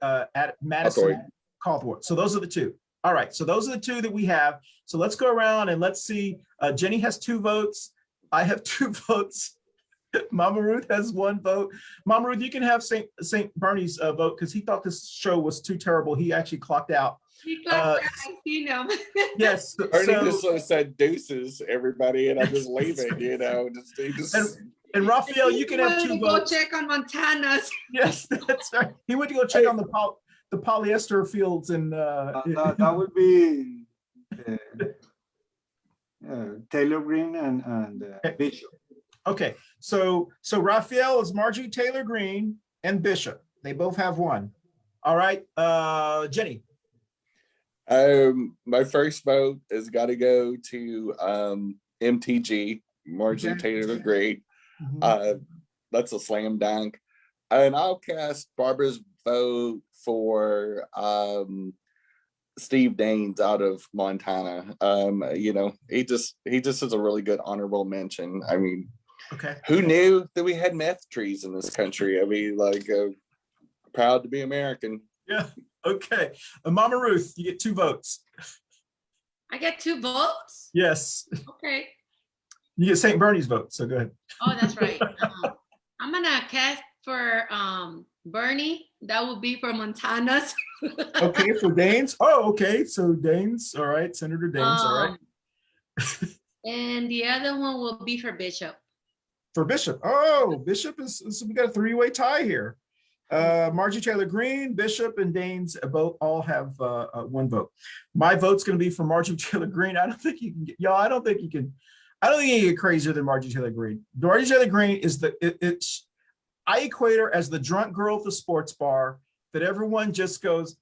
Madison Cawthorn. So those are the two. All right. So those are the two that we have. So let's go around and let's see. Jenny has 2 votes. I have 2 votes. Mama Ruth has 1 vote. Mama Ruth, you can have St. Bernie's vote because he thought this show was too terrible. He actually clocked out. He clocked out. I seen him. Yes. Bernie just sort of said deuces, everybody, and I'm just leaving. And Rafael, you can have 2 votes. Go check on Montana's. Yes, that's right. He went to go check on the polyester fields and that would be Taylor Greene and Bishop. Okay, so Rafael is Marjorie Taylor Greene and Bishop. They both have 1. All right, Jenny. My first vote has got to go to MTG, Marjorie Taylor Greene. That's a slam dunk. And I'll cast Barbara's vote for Steve Daines out of Montana. He just is a really good honorable mention. I mean, okay, who knew that we had meth trees in this country? I mean, proud to be American. Yeah. Okay. Mama Ruth, you get 2 votes. I get 2 votes? Yes. Okay. You get St. Bernie's vote, so go ahead. Oh, that's right. I'm gonna cast for Bernie. That would be for Montana's. Okay, for Daines. Oh, okay. So Daines, all right, Senator Daines, all right. And the other one will be for Bishop. For Bishop. Oh, Bishop we got a 3-way tie here. Marjorie Taylor Greene, Bishop, and Daines all have 1 vote. My vote's going to be for Marjorie Taylor Greene. I don't think you can get, y'all. I don't think you can get crazier than Marjorie Taylor Greene. Marjorie Taylor Greene is I equate her as the drunk girl at the sports bar that everyone just goes,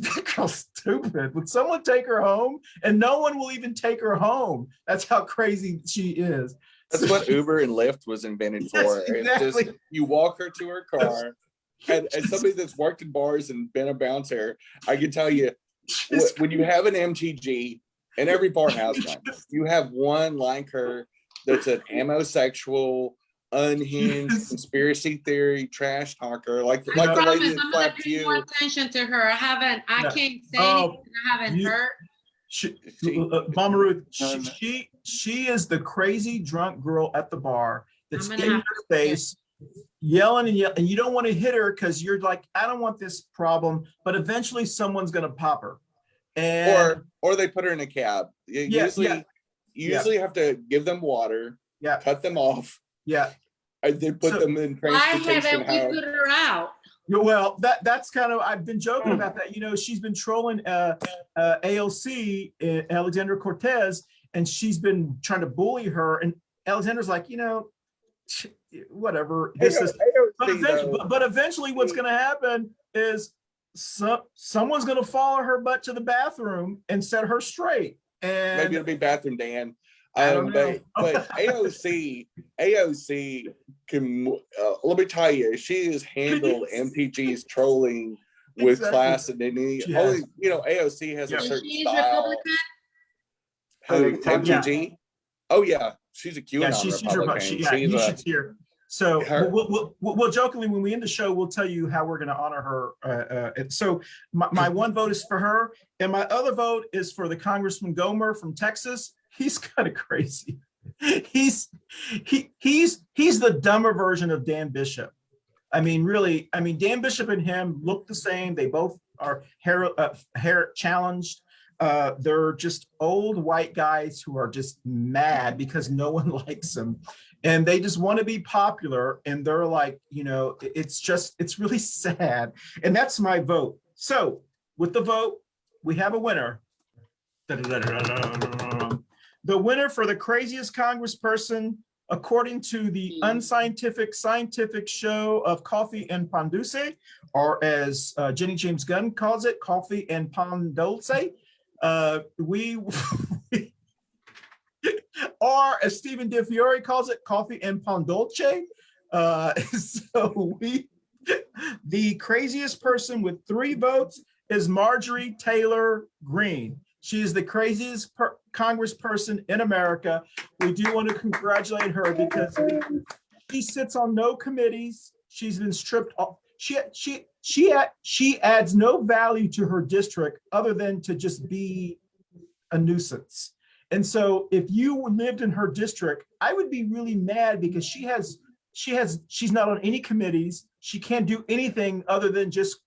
that girl's stupid. Would someone take her home? And no one will even take her home. That's how crazy she is. That's what Uber and Lyft was invented for. Yes, exactly. It's just, you walk her to her car. And as somebody that's worked in bars and been a bouncer, I can tell you, when you have an MTG, and every bar has one, you have one like her that's an amosexual, unhinged, conspiracy theory, trash talker, like the lady that slapped you. More attention to her. I can't say anything I haven't heard. Mama Ruth, she is the crazy drunk girl at the bar that's in your face, yelling and yelling, and you don't want to hit her because you're like, I don't want this problem, but eventually someone's going to pop her. And or they put her in a cab. You usually have to give them water, cut them off, they put So- them in Why transportation haven't we house. put her out? Yeah, well, that's kind of, I've been joking about that. You know, she's been trolling AOC, Alexandra Cortez, and she's been trying to bully her. And Alexandra's like, you know, whatever. But eventually what's going to happen is someone's going to follow her butt to the bathroom and set her straight. And Maybe it'll be Bathroom Dan. I don't know. But AOC can, let me tell you, she has handled MTG's trolling with Exactly. class and dignity. She has. Only, you know, AOC has Yeah. a And certain she's style. Republican? Who, MTG? Oh yeah, she's a QAnon Yeah, she's Republican. you should see her. So Her- we'll jokingly, when we end the show, we'll tell you how we're going to honor her. And so my one vote is for her, and my other vote is for the Congressman Gomer from Texas. He's kind of crazy. He's the dumber version of Dan Bishop. I mean, really, I mean, Dan Bishop and him look the same. They both are hair challenged. They're just old white guys who are just mad because no one likes them. And they just want to be popular. And they're like, you know, it's really sad. And that's my vote. So with the vote, we have a winner. The winner for the craziest congressperson, according to the unscientific scientific show of Coffee and Pan Dulce, or as Jenny-Jaymes Gunn calls it, Coffee and Pan Dulce. We or as Stephen DeFiore calls it, Coffee and Pan Dolce. The craziest person with 3 votes is Marjorie Taylor Greene. She is the craziest congressperson in America. We do want to congratulate her because she sits on no committees. She's been stripped off. She adds no value to her district other than to just be a nuisance. And so if you lived in her district, I would be really mad because she's not on any committees. She can't do anything other than just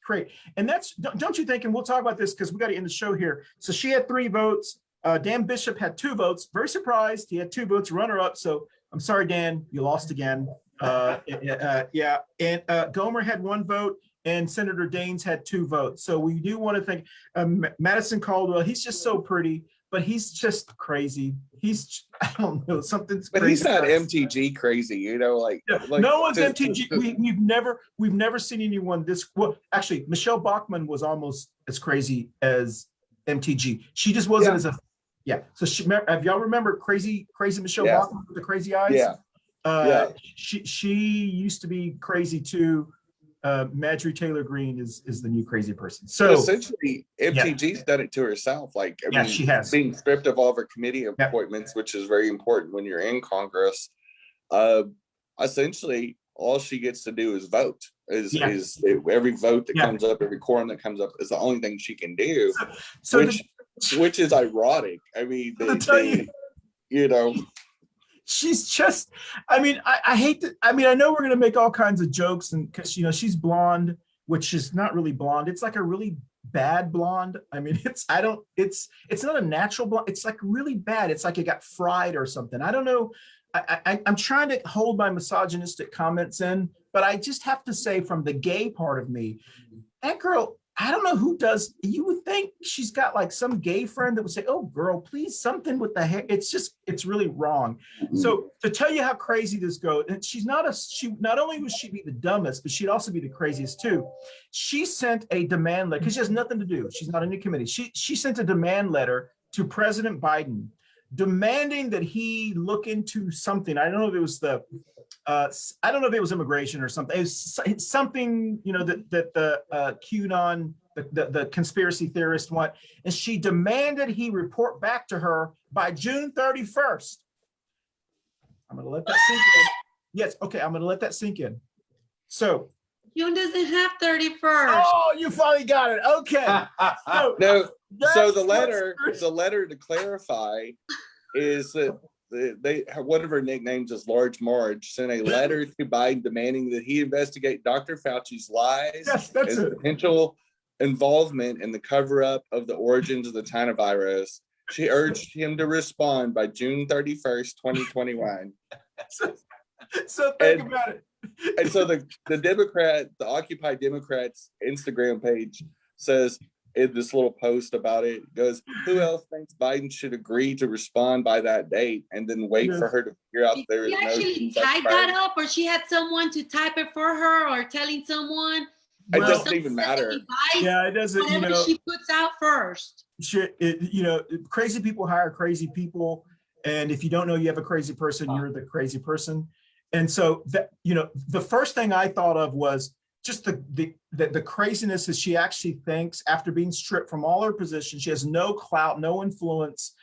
create. And that's, don't you think, and we'll talk about this because we got to end the show here. So she had 3 votes. Dan Bishop had 2 votes. Very surprised. He had 2 votes, runner up. So I'm sorry, Dan, you lost again. Yeah. And Gomer had 1 vote and Senator Daines had 2 votes. So we do want to thank Madison Caldwell. He's just so pretty, but he's just crazy. I don't know, something's But crazy. he's not MTG crazy, you know, like no one's MTG. We've never seen anyone this. Well, actually, Michelle Bachmann was almost as crazy as MTG. She just wasn't as a. Yeah. So if y'all remember crazy Michelle Bachmann with the crazy eyes. Yeah. She used to be crazy too. Marjorie Taylor Greene is the new crazy person. So essentially, MTG's done it to herself. Like, I mean, she has being stripped of all of her committee appointments, which is very important when you're in Congress. Essentially, all she gets to do is vote. Is every vote that comes up, every quorum that comes up is the only thing she can do. Which is ironic. I mean, you know. She's just, I mean, I hate to, I mean, I know we're going to make all kinds of jokes and because, you know, she's blonde, which is not really blonde. It's like a really bad blonde. I mean, it's not a natural blonde. It's like really bad. It's like it got fried or something. I don't know. I'm trying to hold my misogynistic comments in, but I just have to say from the gay part of me, that girl, I don't know who does. You would think she's got like some gay friend that would say, "Oh, girl, please, something with the hair." It's really wrong. So to tell you how crazy this goes, and not only would she be the dumbest, but she'd also be the craziest too. She sent a demand letter because she has nothing to do. She's not in the committee. She sent a demand letter to President Biden, demanding that he look into something. I don't know if it was I don't know if it was immigration or something. It was something, you know, that the QAnon, the conspiracy theorist want. And she demanded he report back to her by June 31st. I'm going to let that sink in. Yes, okay, I'm going to let that sink in. So. June doesn't have 31st. Oh, you finally got it. Okay. So the letter to clarify is that one of her nicknames is Large Marge, sent a letter to Biden demanding that he investigate Dr. Fauci's lies and potential involvement in the cover-up of the origins of the China virus. She urged him to respond by June 31st, 2021. So think And- about it. And so the Occupy Democrats Instagram page says in this little post about it, goes, who else thinks Biden should agree to respond by that date and then wait for her to figure out Did there is she no actually sex type crime? that up, or she had someone to type it for her, or telling someone? It Well, doesn't even matter. Advice, yeah, it doesn't, whatever she puts out first. crazy people hire crazy people. And if you don't know you have a crazy person, you're the crazy person. And so that, the first thing I thought of was just the craziness is she actually thinks, after being stripped from all her positions, she has no clout, no influence,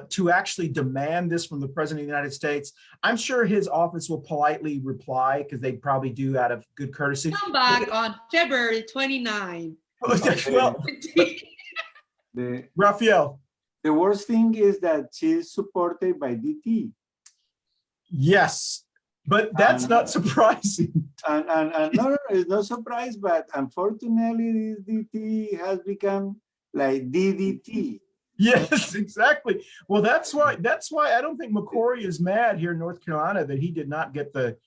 to actually demand this from the president of the United States. I'm sure his office will politely reply, because they probably do out of good courtesy. Come back on February 29. Well, The, Rafael, the worst thing is that she's supported by DT. yes, but that's not surprising. And no, it's no surprise, but unfortunately, this DT has become like DDT. Yes, exactly. Well, that's why I don't think McCrory is mad here in North Carolina that he did not get the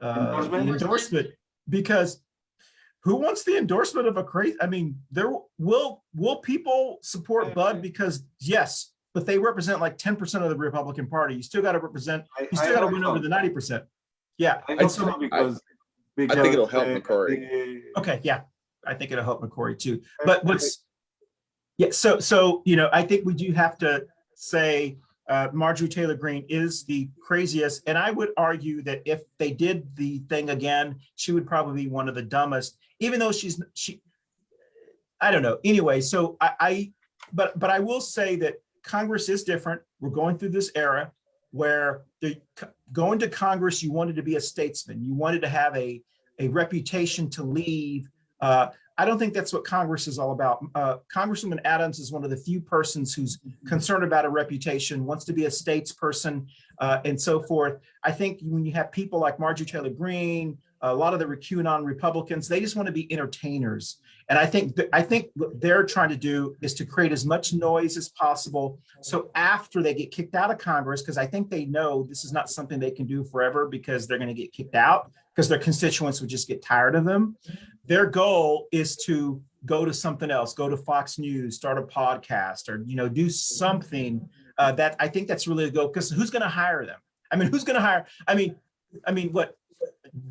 endorsement, because who wants the endorsement of a crazy? I mean, there will people support Bud because yes, but they represent like 10% of the Republican Party. You still got to represent. You still got to win over the 90%. Yeah, I hope so, because I think it'll help McCrory. okay, yeah, I think it'll help McCrory too. But what's so I think we do have to say Marjorie Taylor Greene is the craziest, and I would argue that if they did the thing again, she would probably be one of the dumbest, even though I don't know. Anyway, so but I will say that Congress is different. We're going through this era where going to Congress, you wanted to be a statesman. You wanted to have a reputation to leave. I don't think that's what Congress is all about. Congresswoman Adams is one of the few persons who's concerned about a reputation, wants to be a statesperson, and so forth. I think when you have people like Marjorie Taylor Greene, a lot of the QAnon Republicans, they just want to be entertainers. And I think what they're trying to do is to create as much noise as possible. So after they get kicked out of Congress, because I think they know this is not something they can do forever, because they're going to get kicked out because their constituents would just get tired of them. Their goal is to go to something else, go to Fox News, start a podcast, or do something that I think that's really the goal. Because who's going to hire them? I mean, who's going to hire? I mean, what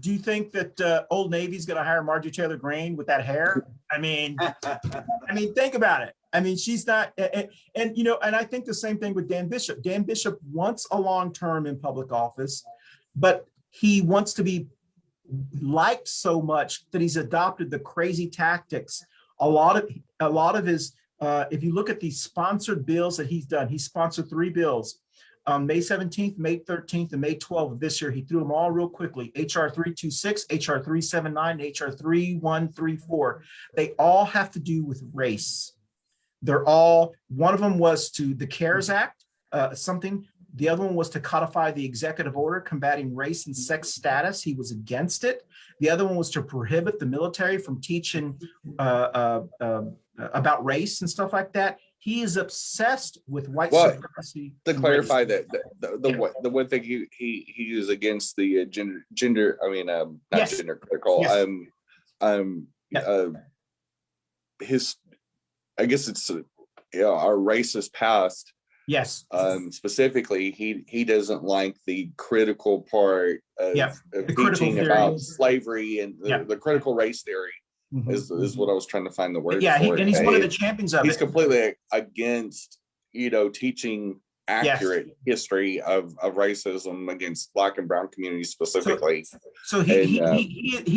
do you think that Old Navy's going to hire Marjorie Taylor Greene with that hair? I mean, think about it. I mean, she's not, and I think the same thing with Dan Bishop. Dan Bishop wants a long term in public office, but he wants to be liked so much that he's adopted the crazy tactics. A lot of his, if you look at the sponsored bills that he's done, he sponsored 3 bills. May 17th, May 13th, and May 12th of this year. He threw them all real quickly. HR 326, HR 379, HR 3134. They all have to do with race. One of them was to the CARES Act, something. The other one was to codify the executive order combating race and sex status. He was against it. The other one was to prohibit the military from teaching about race and stuff like that. He is obsessed with white supremacy. To clarify that, the one thing he is against the gender. I mean, not yes. gender critical. Yes. His, I guess it's our racist past. Yes. Specifically, he doesn't like the critical part of teaching about slavery and the critical race theory. Mm-hmm. is what I was trying to find the word. Yeah, for and he's one of the champions of it. He's completely against, teaching accurate history of racism against Black and brown communities specifically. So he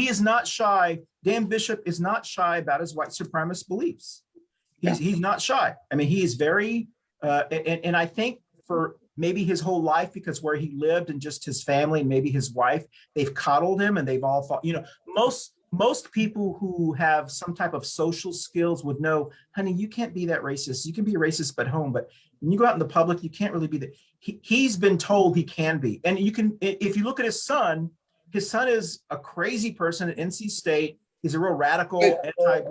is not shy. Dan Bishop is not shy about his white supremacist beliefs. He's not shy. I mean, he is very, and I think for maybe his whole life, because where he lived and just his family and maybe his wife, they've coddled him and they've all thought, most people who have some type of social skills would know, honey, you can't be that racist. You can be a racist at home, but when you go out in the public, you can't really be that. He's been told he can be. And you can, if you look at his son is a crazy person at NC State. He's a real radical.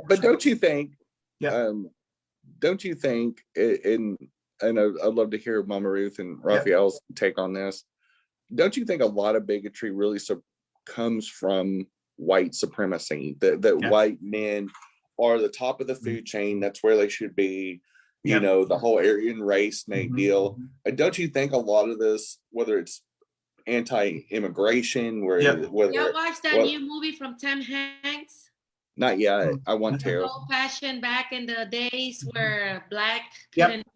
But don't you think, and I'd love to hear Mama Ruth and Rafael's take on this. don't you think a lot of bigotry really comes from white supremacy? That Yeah. white men are the top of the food chain. That's where they should be. You Yep. know, the whole Aryan race deal. Don't you think a lot of this, whether it's anti-immigration, Yep. whether Y'all watched that new movie from Tom Hanks? not yet. I want to. Old fashioned back in the days where black Yep. couldn't.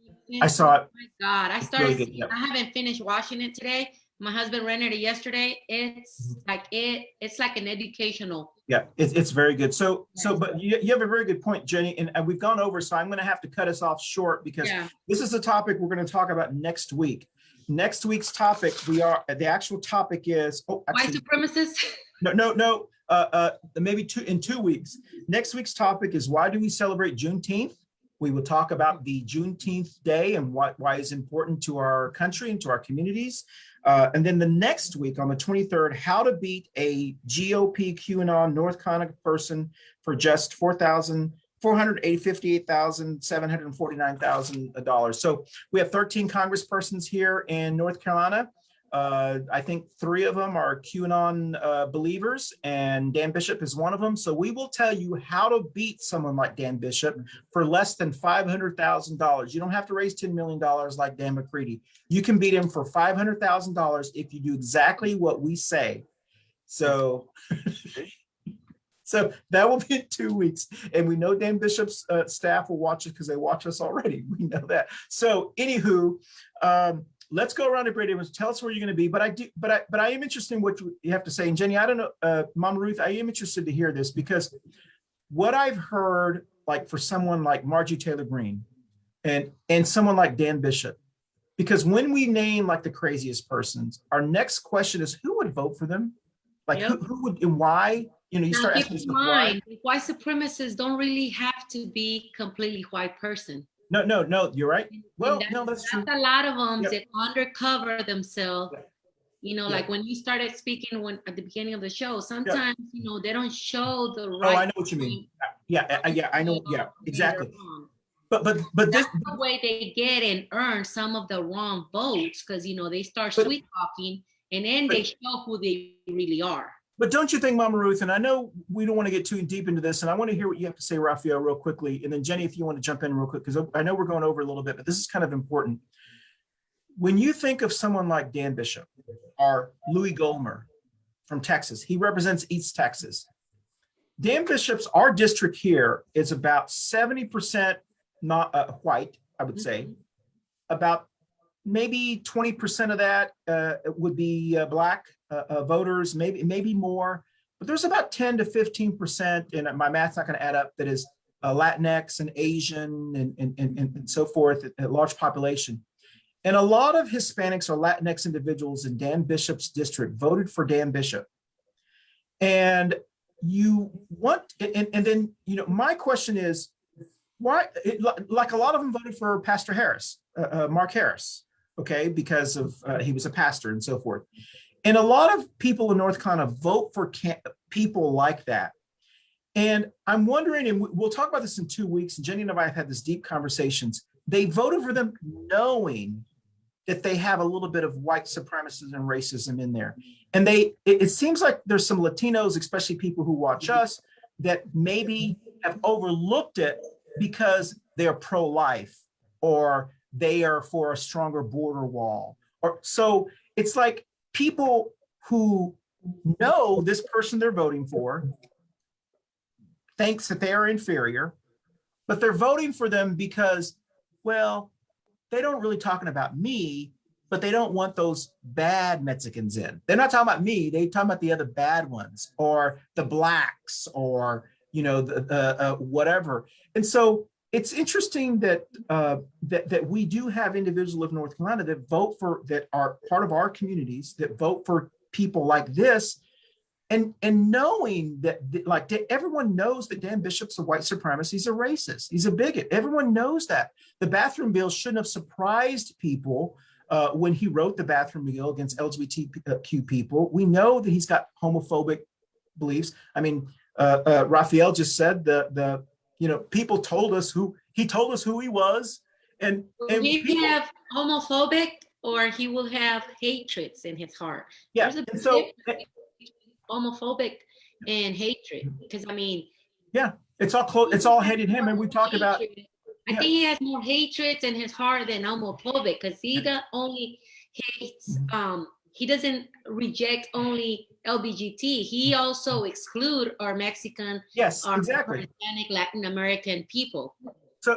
I saw it. Oh my God, I It's started. really good. Yep. I haven't finished watching it today. My husband rented it yesterday. It's like it's like an educational. Yeah, it's very good. So Yes. but you have a very good point, Jenny, and we've gone over, so I'm going to have to cut us off short because this is a topic we're going to talk about next week. Next week's topic, the actual topic is White supremacists. No, maybe in 2 weeks. Next week's topic is why do we celebrate Juneteenth? We will talk about the Juneteenth day and why it's important to our country and to our communities. And then the next week on the 23rd, how to beat a GOP QAnon North Congressperson for just $458,749,000. So we have 13 Congresspersons here in North Carolina. I think 3 of them are QAnon believers, and Dan Bishop is one of them. So we will tell you how to beat someone like Dan Bishop for less than $500,000. You don't have to raise $10 million like Dan McCready. You can beat him for $500,000 if you do exactly what we say. So, so that will be in 2 weeks. And we know Dan Bishop's staff will watch it because they watch us already. We know that. So anywho, let's go around to Prieto. Tell us where you're going to be. But I am interested in what you have to say. And Jenny, I don't know, Mama Ruth, I am interested to hear this because what I've heard, like for someone like Margie Taylor Greene and someone like Dan Bishop, because when we name like the craziest persons, our next question is who would vote for them? Like who would and why? You know, you start asking yourself why. White supremacists don't really have to be completely white person. No, you're right. Well, that's true. A lot of them that undercover themselves. You know, like when you started speaking at the beginning of the show, sometimes you know they don't show the right. Oh, I know what you mean. Yeah, I know. Yeah, exactly. But that's the way they get and earn some of the wrong votes because you know they start sweet talking and then they show who they really are. But don't you think, Mama Ruth, and I know we don't want to get too deep into this, and I want to hear what you have to say, Rafael, real quickly. And then Jenny, if you want to jump in real quick, because I know we're going over a little bit, but this is kind of important. When you think of someone like Dan Bishop or Louis Gohmert from Texas, he represents East Texas. Dan Bishop's, our district here is about 70% not white, I would say. About maybe 20% of that would be black voters, maybe more, but there's about 10 to 15%, and my math's not going to add up, that is Latinx and Asian and so forth, a large population. And a lot of Hispanics or Latinx individuals in Dan Bishop's district voted for Dan Bishop. And you want, and then, you know, my question is, why, like a lot of them voted for Pastor Harris, Mark Harris, okay, because of he was a pastor and so forth. And a lot of people in North Carolina vote for people like that. And I'm wondering, and we'll talk about this in 2 weeks, and Jenny and I have had this deep conversations. They voted for them knowing that they have a little bit of white supremacism and racism in there. And it seems like there's some Latinos, especially people who watch us, that maybe have overlooked it because they're pro-life or they are for a stronger border wall. Or so it's like people who know this person they're voting for thinks that they are inferior, but they're voting for them because, well, they don't really talking about me, but they don't want those bad Mexicans in. They're not talking about me, they talking about the other bad ones or the blacks or, you know, the whatever. And so it's interesting that that we do have individuals of North Carolina that vote for, that are part of our communities, that vote for people like this, and knowing that, like, everyone knows that Dan Bishop's a white supremacist, he's a racist, he's a bigot. Everyone knows that. The bathroom bill shouldn't have surprised people when he wrote the bathroom bill against LGBTQ people. We know that he's got homophobic beliefs. I mean, Rafael just said you know, people told us who he was, and we have homophobic or he will have hatreds in his heart. Yeah, There's a and so difference between homophobic and hatred, because I mean, yeah, it's all close. It's all hated him, and we talk about hatred. I yeah. think he has more hatreds in his heart than homophobic, because he not only hates, he doesn't reject only LGBT. He also exclude our Mexican, Yes, our exactly. Hispanic, Latin American people.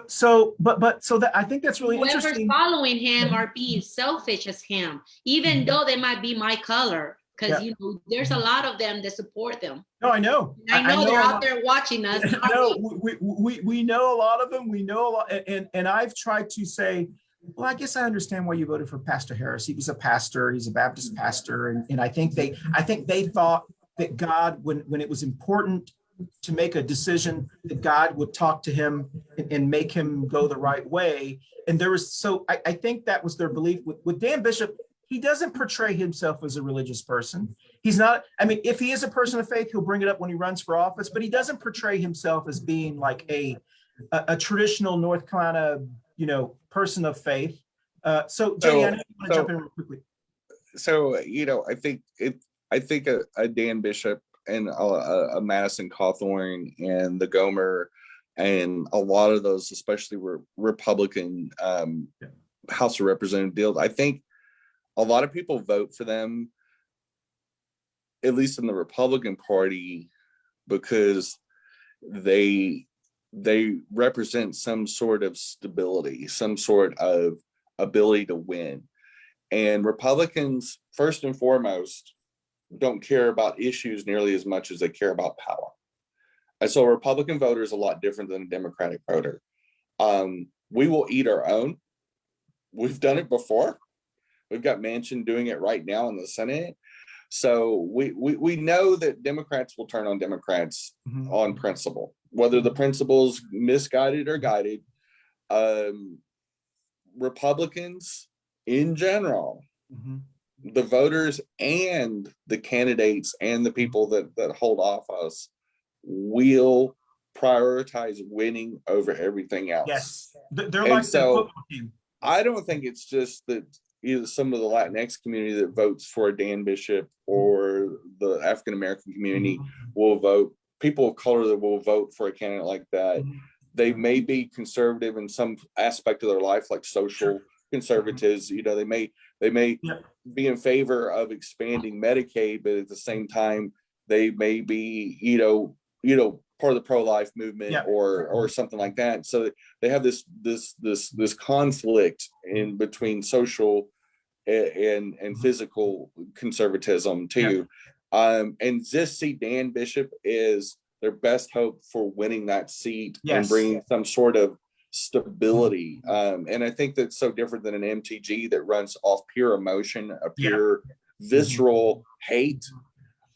So that I think that's really Whoever's interesting. following him are being selfish as him, even though they might be my color, because Yeah. you know there's a lot of them that support them. No, I know. I know they're a out lot- there watching us. No, we know a lot of them. We know a lot, and I've tried to say, well, I guess I understand why you voted for Pastor Harris. He was a pastor. He's a Baptist pastor, and I think they thought that God, when it was important to make a decision, that God would talk to him and make him go the right way. And there was I think that was their belief with Dan Bishop. He doesn't portray himself as a religious person. He's not. I mean, if he is a person of faith, he'll bring it up when he runs for office. But he doesn't portray himself as being like a traditional North Carolina, person of faith. So Jenny, I know you want to jump in real quickly. So I think a Dan Bishop and a Madison Cawthorn and the Gomer and a lot of those, especially Republican House of Representative deals. I think a lot of people vote for them, at least in the Republican Party, because they represent some sort of stability, some sort of ability to win. And Republicans, first and foremost, don't care about issues nearly as much as they care about power. And so a Republican voter is a lot different than a Democratic voter. We will eat our own. We've done it before. We've got Manchin doing it right now in the Senate. So we know that Democrats will turn on Democrats on principle, whether the principle's misguided or guided. Republicans in general, the voters and the candidates and the people that hold office will prioritize winning over everything else. Yes, they're like the football team. I don't think it's just that either some of the LatinX community that votes for Dan Bishop or the African American community will vote. People of color that will vote for a candidate like that. They may be conservative in some aspect of their life, like social conservatives. They may be in favor of expanding Medicaid, but at the same time, they may be, part of the pro-life movement or something like that. So they have this conflict in between social and physical conservatism too. And this seat, Dan Bishop, is their best hope for winning that seat and bringing some sort of stability. And I think that's so different than an MTG that runs off pure emotion, a pure visceral hate.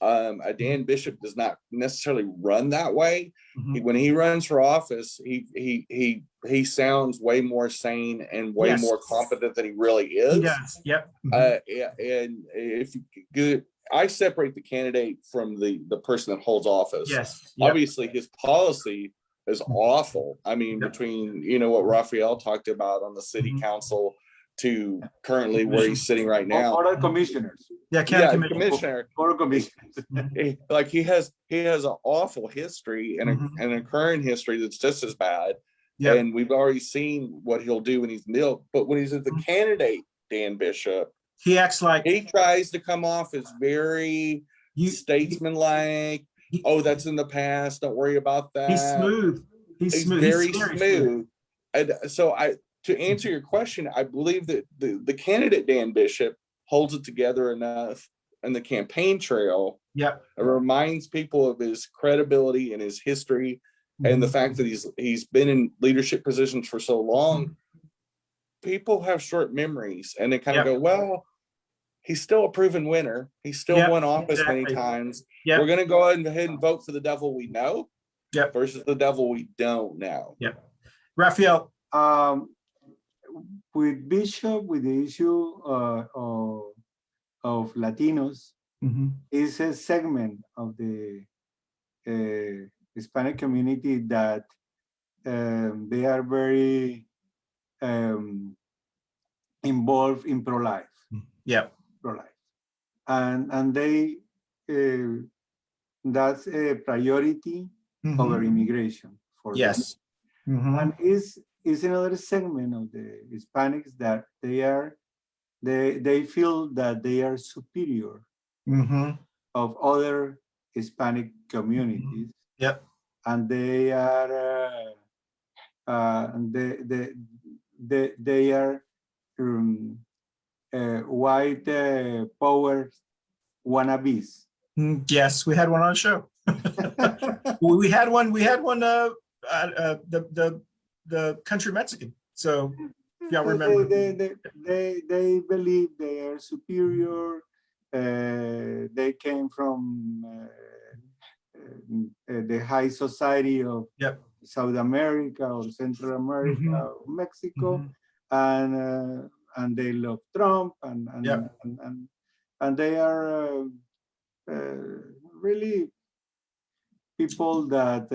A Dan Bishop does not necessarily run that way. When he runs for office, he sounds way more sane and way more competent than he really is. He does. Yep. And if I separate the candidate from the person that holds office. Yes. Obviously, his policy is awful. I mean, between what Rafael talked about on the city council to currently where he's sitting right now. Board of commissioners. County commissioner. Board of commissioners. Like he has an awful history and a current history that's just as bad. And we've already seen what he'll do when he's milk. But when he's at the candidate, Dan Bishop, he acts like he tries to come off as very statesman-like. That's in the past. Don't worry about that. He's smooth. He's smooth. Very smooth. And so to answer your question, I believe that the candidate Dan Bishop holds it together enough in the campaign trail. It reminds people of his credibility and his history, and the fact that he's been in leadership positions for so long. People have short memories, and they kind of go, "Well, he's still a proven winner. He's still won office many times. We're going to go ahead and vote for the devil we know, versus the devil we don't know." Rafael. With Bishop, with the issue of Latinos, is a segment of the Hispanic community that they are very involved in pro-life. Yeah. Pro-life, and they that's a priority over immigration for them. Yes. And is another segment of the Hispanics that they feel that they are superior of other Hispanic communities. Yep. And they are they are white power wannabes. Yes, we had one on the show. we had one. The country Mexican. So if y'all remember, they believe they are superior. They came from the high society of South America or Central America or Mexico, and they love Trump, and they are really people that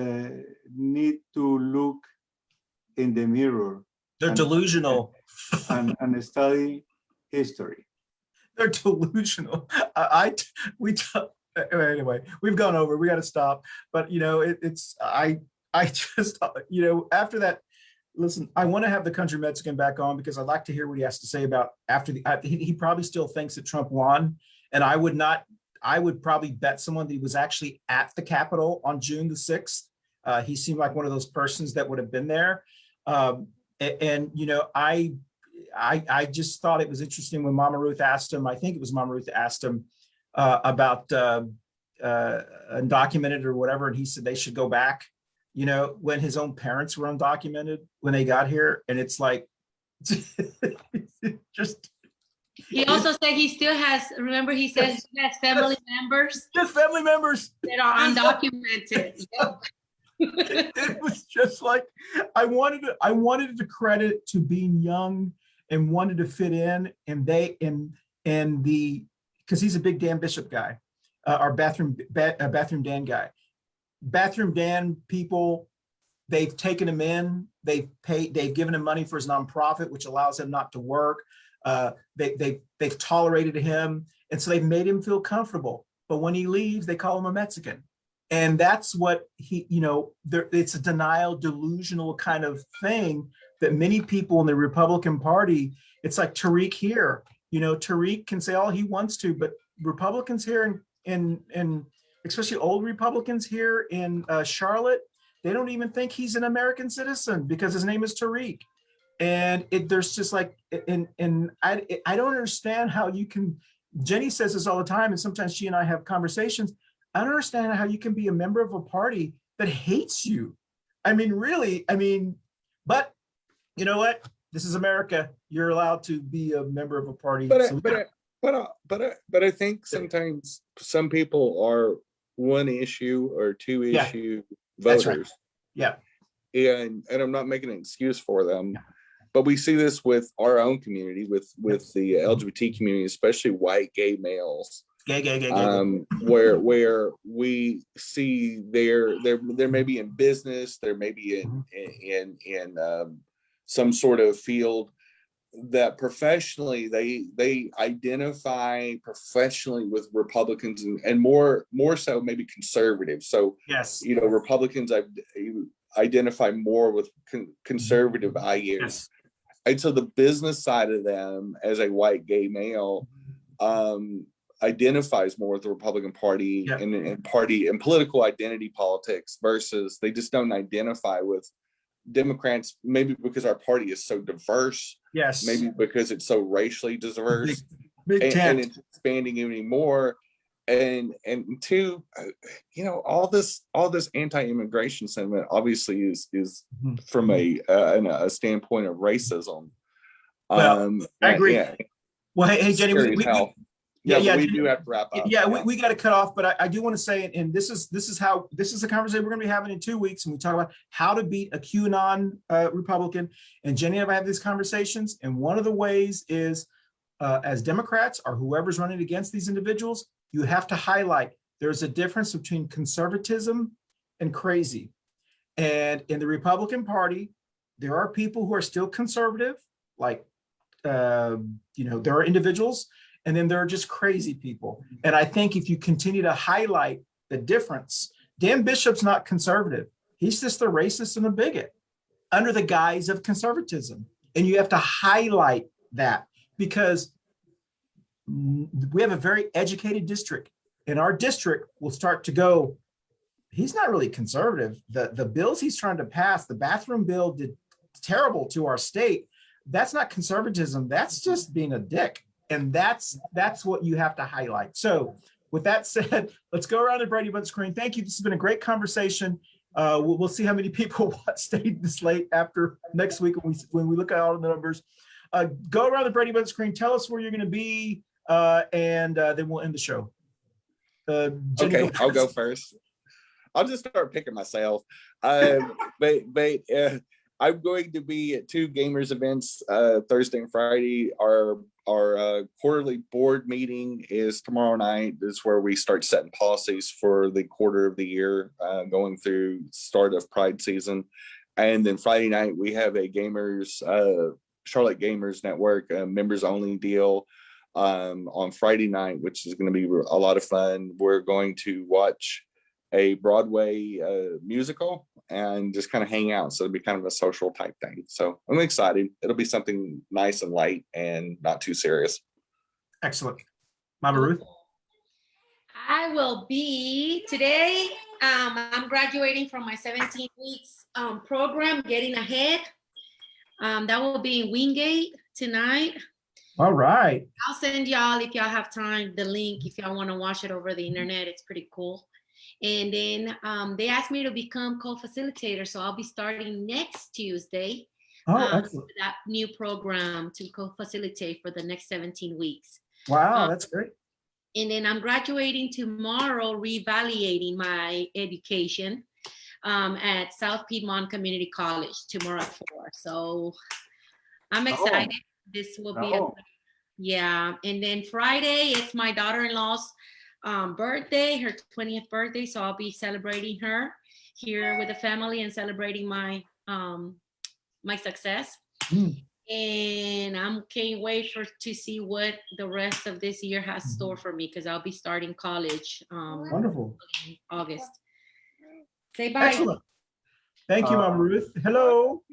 need to look in the mirror. They're delusional. And study history. They're delusional. Anyway, we've gone over. We got to stop. But I just after that. Listen, I want to have the country Mexican back on because I'd like to hear what he has to say about after he probably still thinks that Trump won, and I would probably bet someone that he was actually at the Capitol on June the 6th. He seemed like one of those persons that would have been there. I just thought it was interesting when Mama Ruth asked him, I think it was Mama Ruth asked him about undocumented or whatever, and he said they should go back, when his own parents were undocumented when they got here. And it's like, just. He also said he still has, remember he says he has family members. Just family members. That are undocumented. It was just like, I wanted to credit to being young and wanted to fit in, and because he's a big Dan Bishop guy, our bathroom Dan guy. Bathroom Dan people, they've taken him in, they've given him money for his nonprofit, which allows him not to work. They've tolerated him, and so they've made him feel comfortable. But when he leaves, they call him a Mexican. And that's what it's a denial, delusional kind of thing that many people in the Republican Party, it's like Tariq here. Tariq can say all he wants to, but Republicans here in especially old Republicans here in Charlotte, they don't even think he's an American citizen because his name is Tariq. And there's just like, and I don't understand how you can, Jenny says this all the time, and sometimes she and I have conversations. I don't understand how you can be a member of a party that hates you. I mean, really, but you know what? This is America. You're allowed to be a member of a party. But I think sometimes some people are one issue or two issue voters. That's right. Yeah. And I'm not making an excuse for them. Yeah. But we see this with our own community, with the LGBT community, especially white gay males. Gay. Where we see they're maybe in business, they're maybe in some sort of field that professionally they identify professionally with Republicans and more so maybe conservatives. So yes, Republicans identify more with conservative ideas. Yes. And so the business side of them as a white gay male identifies more with the Republican Party and party and political identity politics versus they just don't identify with Democrats, maybe because our party is so diverse. Yes. Maybe because it's so racially diverse. Big and it's expanding even more. And two, all this anti-immigration sentiment obviously is from a standpoint of racism. Well, I agree. Yeah. Well, hey Jenny, we do have to wrap up. We got to cut off, but I do want to say, and this is the conversation we're going to be having in 2 weeks, and we talk about how to beat a QAnon Republican. And Jenny and I have these conversations, and one of the ways is as Democrats or whoever's running against these individuals, you have to highlight there's a difference between conservatism and crazy. And in the Republican Party, there are people who are still conservative, like there are individuals, and then there are just crazy people. And I think if you continue to highlight the difference, Dan Bishop's not conservative. He's just a racist and a bigot under the guise of conservatism. And you have to highlight that, because we have a very educated district, and our district will start to go, he's not really conservative. The bills he's trying to pass, the bathroom bill did terrible to our state. That's not conservatism. That's just being a dick. And that's what you have to highlight. So with that said, let's go around the Brady Bunch screen. Thank you. This has been a great conversation. We'll see how many people stayed this late after next week when we look at all the numbers. Go around the Brady Bunch screen. Tell us where you're going to be, and then we'll end the show. Jenny, Okay, I'll go first. I'll just start picking myself. But I'm going to be at 2 gamers events Thursday and Friday. Our quarterly board meeting is tomorrow night. This is where we start setting policies for the quarter of the year, going through start of Pride season. And then Friday night we have a Charlotte Gamers Network members only deal on Friday night, which is going to be a lot of fun. We're going to watch a Broadway musical and just kind of hang out. So it'll be kind of a social type thing. So I'm excited. It'll be something nice and light and not too serious. excellent. Mama Ruth? I will be today. I'm graduating from my 17 weeks program, Getting Ahead. That will be in Wingate tonight. All right. I'll send y'all, if y'all have time, the link if y'all want to watch it over the internet. It's pretty cool. And then they asked me to become co-facilitator, so I'll be starting next Tuesday. Excellent. That new program to co-facilitate for the next 17 weeks. Wow, that's great. And then I'm graduating tomorrow, reevaluating my education at South Piedmont Community College tomorrow at 4. So I'm excited. This will be yeah. And then Friday, it's my daughter-in-law's birthday, her 20th birthday. So I'll be celebrating her here with the family and celebrating my my success. And I can't wait to see what the rest of this year has store for me, because I'll be starting college Wonderful. in August. Say bye. Excellent. Thank you, Mama Ruth. Hello.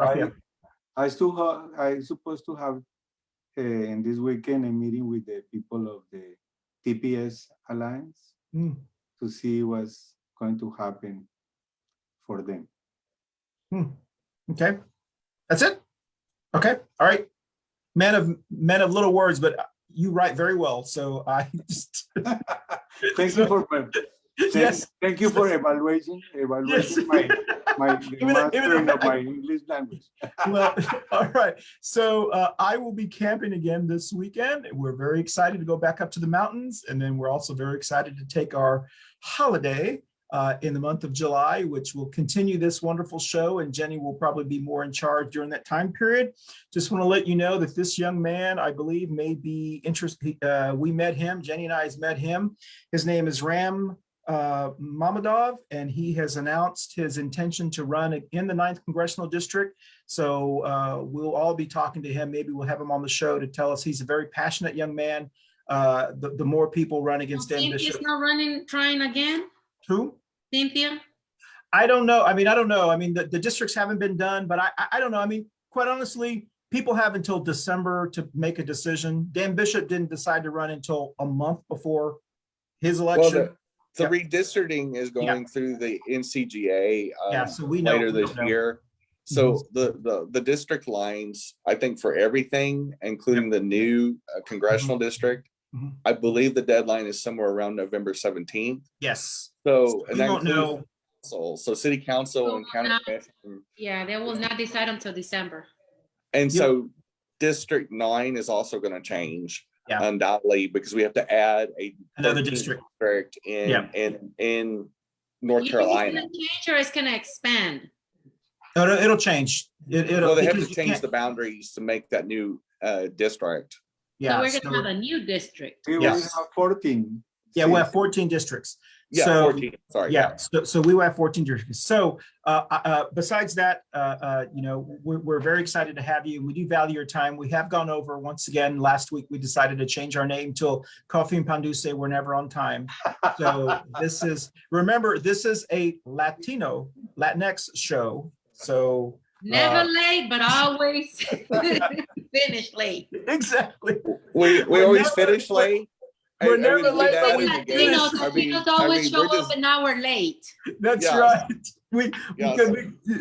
Rafael. I supposed to have in this weekend a meeting with the people of the TPS Alliance to see what's going to happen for them. Okay, that's it. Okay, all right. Man of little words, but you write very well. So I just thank you for yes. Thank you for evaluation Yes. my mastering of my English language. Well, all right. So I will be camping again this weekend. We're very excited to go back up to the mountains, and then we're also very excited to take our holiday in the month of July, which will continue this wonderful show, and Jenny will probably be more in charge during that time period. Just want to let you know that this young man, I believe, may be interested. We met him, Jenny and I has met him. His name is Ram Mamadov, and he has announced his intention to run in the 9th Congressional District. So we'll all be talking to him. Maybe we'll have him on the show to tell us. He's a very passionate young man. The more people run against Dan Bishop. Cynthia's not trying again? Who? Cynthia? I don't know. I don't know. The districts haven't been done, but I don't know. Quite honestly, people have until December to make a decision. Dan Bishop didn't decide to run until a month before his election. Well, the redistricting is going through the NCGA so we know, later this year. So the district lines, I think for everything, including the new congressional district, I believe the deadline is somewhere around November 17th. Yes. So and we that don't know. So city council and county commission. Yeah, they will not decide until December. And so District 9 is also going to change undoubtedly, because we have to add another district in North Carolina. Is it change or it's going to expand? No, it'll change. Well, they have to change the boundaries to make that new district. Yeah, so we're going to have a new district. We will have 14 Yeah, we have 14 districts. Yeah, So 14. Sorry. yeah, so we have 14 districts. So besides that, we're very excited to have you. We do value your time. We have gone over once again. Last week, we decided to change our name to Coffee and Pan Dulce. We're never on time. So remember, this is a Latinx show. So Never late, but always finish late. exactly. We always finish late. We're never late, but we Latinos always show up an hour late. That's right.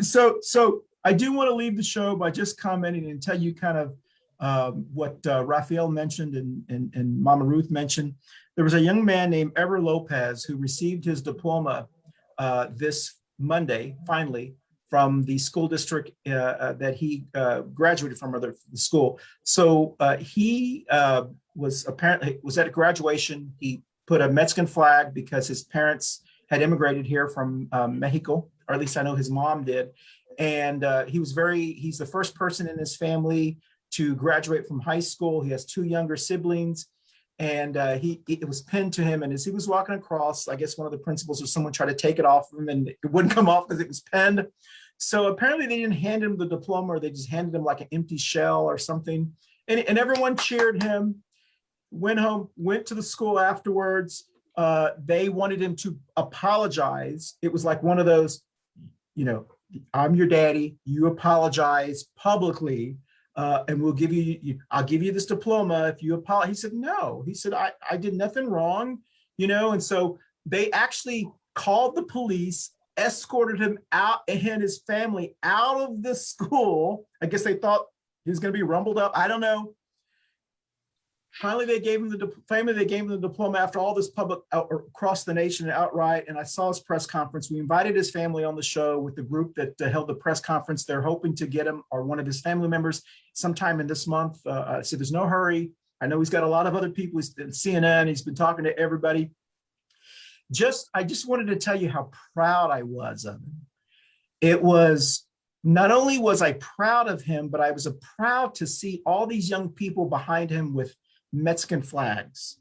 So I do want to leave the show by just commenting and tell you kind of what Rafael mentioned and Mama Ruth mentioned. There was a young man named Ever Lopez who received his diploma this Monday, finally, from the school district that he graduated from, or the school. So he was at a graduation. He put a Mexican flag because his parents had immigrated here from Mexico, or at least I know his mom did. And he's the first person in his family to graduate from high school. He has 2 younger siblings. And it was pinned to him. And as he was walking across, I guess one of the principals or someone tried to take it off of him, and it wouldn't come off because it was pinned. So apparently they didn't hand him the diploma, or they just handed him like an empty shell or something. And everyone cheered him, went home, went to the school afterwards. They wanted him to apologize. It was like one of those, I'm your daddy, you apologize publicly. And I'll give you this diploma if you apologize. He said, no. He said, I did nothing wrong, and so they actually called the police, escorted him out and his family out of the school. I guess they thought he was going to be rumbled up. I don't know. Finally, they gave him the diploma after all this public across the nation outright. And I saw his press conference. We invited his family on the show with the group that held the press conference. They're hoping to get him, or one of his family members, sometime in this month. So there's no hurry. I know he's got a lot of other people. He's been CNN. He's been talking to everybody. I just wanted to tell you how proud I was of him. It was, not only was I proud of him, but I was proud to see all these young people behind him with Mexican flags.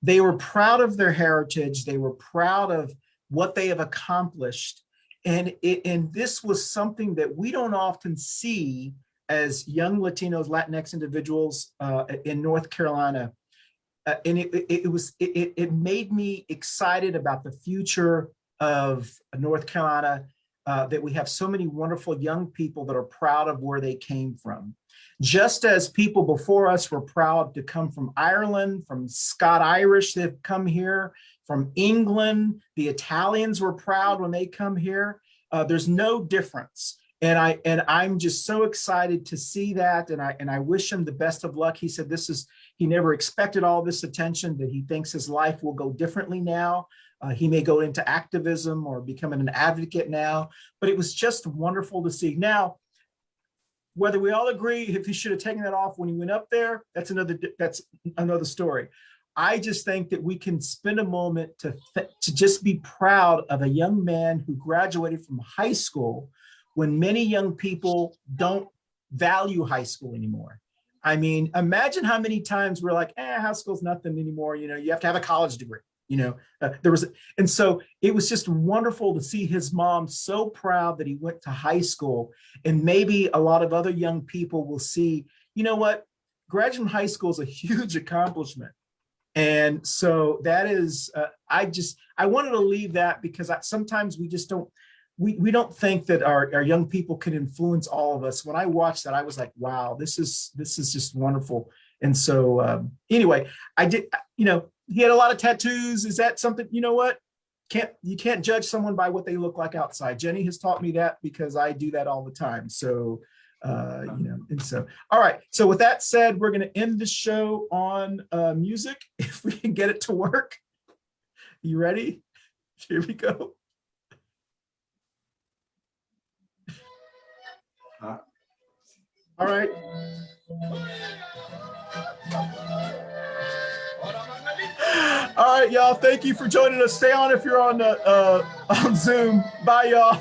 They were proud of their heritage. They were proud of what they have accomplished. And this was something that we don't often see as young Latinos, Latinx individuals in North Carolina. And it made me excited about the future of North Carolina, that we have so many wonderful young people that are proud of where they came from. Just as people before us were proud to come from Ireland, from Scot-Irish that have come here, from England, the Italians were proud when they come here. There's no difference. And I'm just so excited to see that. And I wish him the best of luck. He said he never expected all this attention, that he thinks his life will go differently now. He may go into activism or becoming an advocate now, but it was just wonderful to see. Now, whether we all agree if he should have taken that off when he went up there, that's another story. I just think that we can spend a moment to just be proud of a young man who graduated from high school when many young people don't value high school anymore. I mean, imagine how many times we're like, high school's nothing anymore. You have to have a college degree. And so it was just wonderful to see his mom so proud that he went to high school. And maybe a lot of other young people will see, graduating from high school is a huge accomplishment. And so that is, I wanted to leave that because sometimes we just don't, we don't think that our young people can influence all of us. When I watched that, I was like, wow, this is just wonderful. And so anyway, he had a lot of tattoos. Is that something, you can't judge someone by what they look like outside. Jenny has taught me that because I do that all the time. So, and so, all right. So with that said, we're going to end the show on music, if we can get it to work. You ready? Here we go. All right. All right, y'all. Thank you for joining us. Stay on if you're on Zoom. Bye, y'all.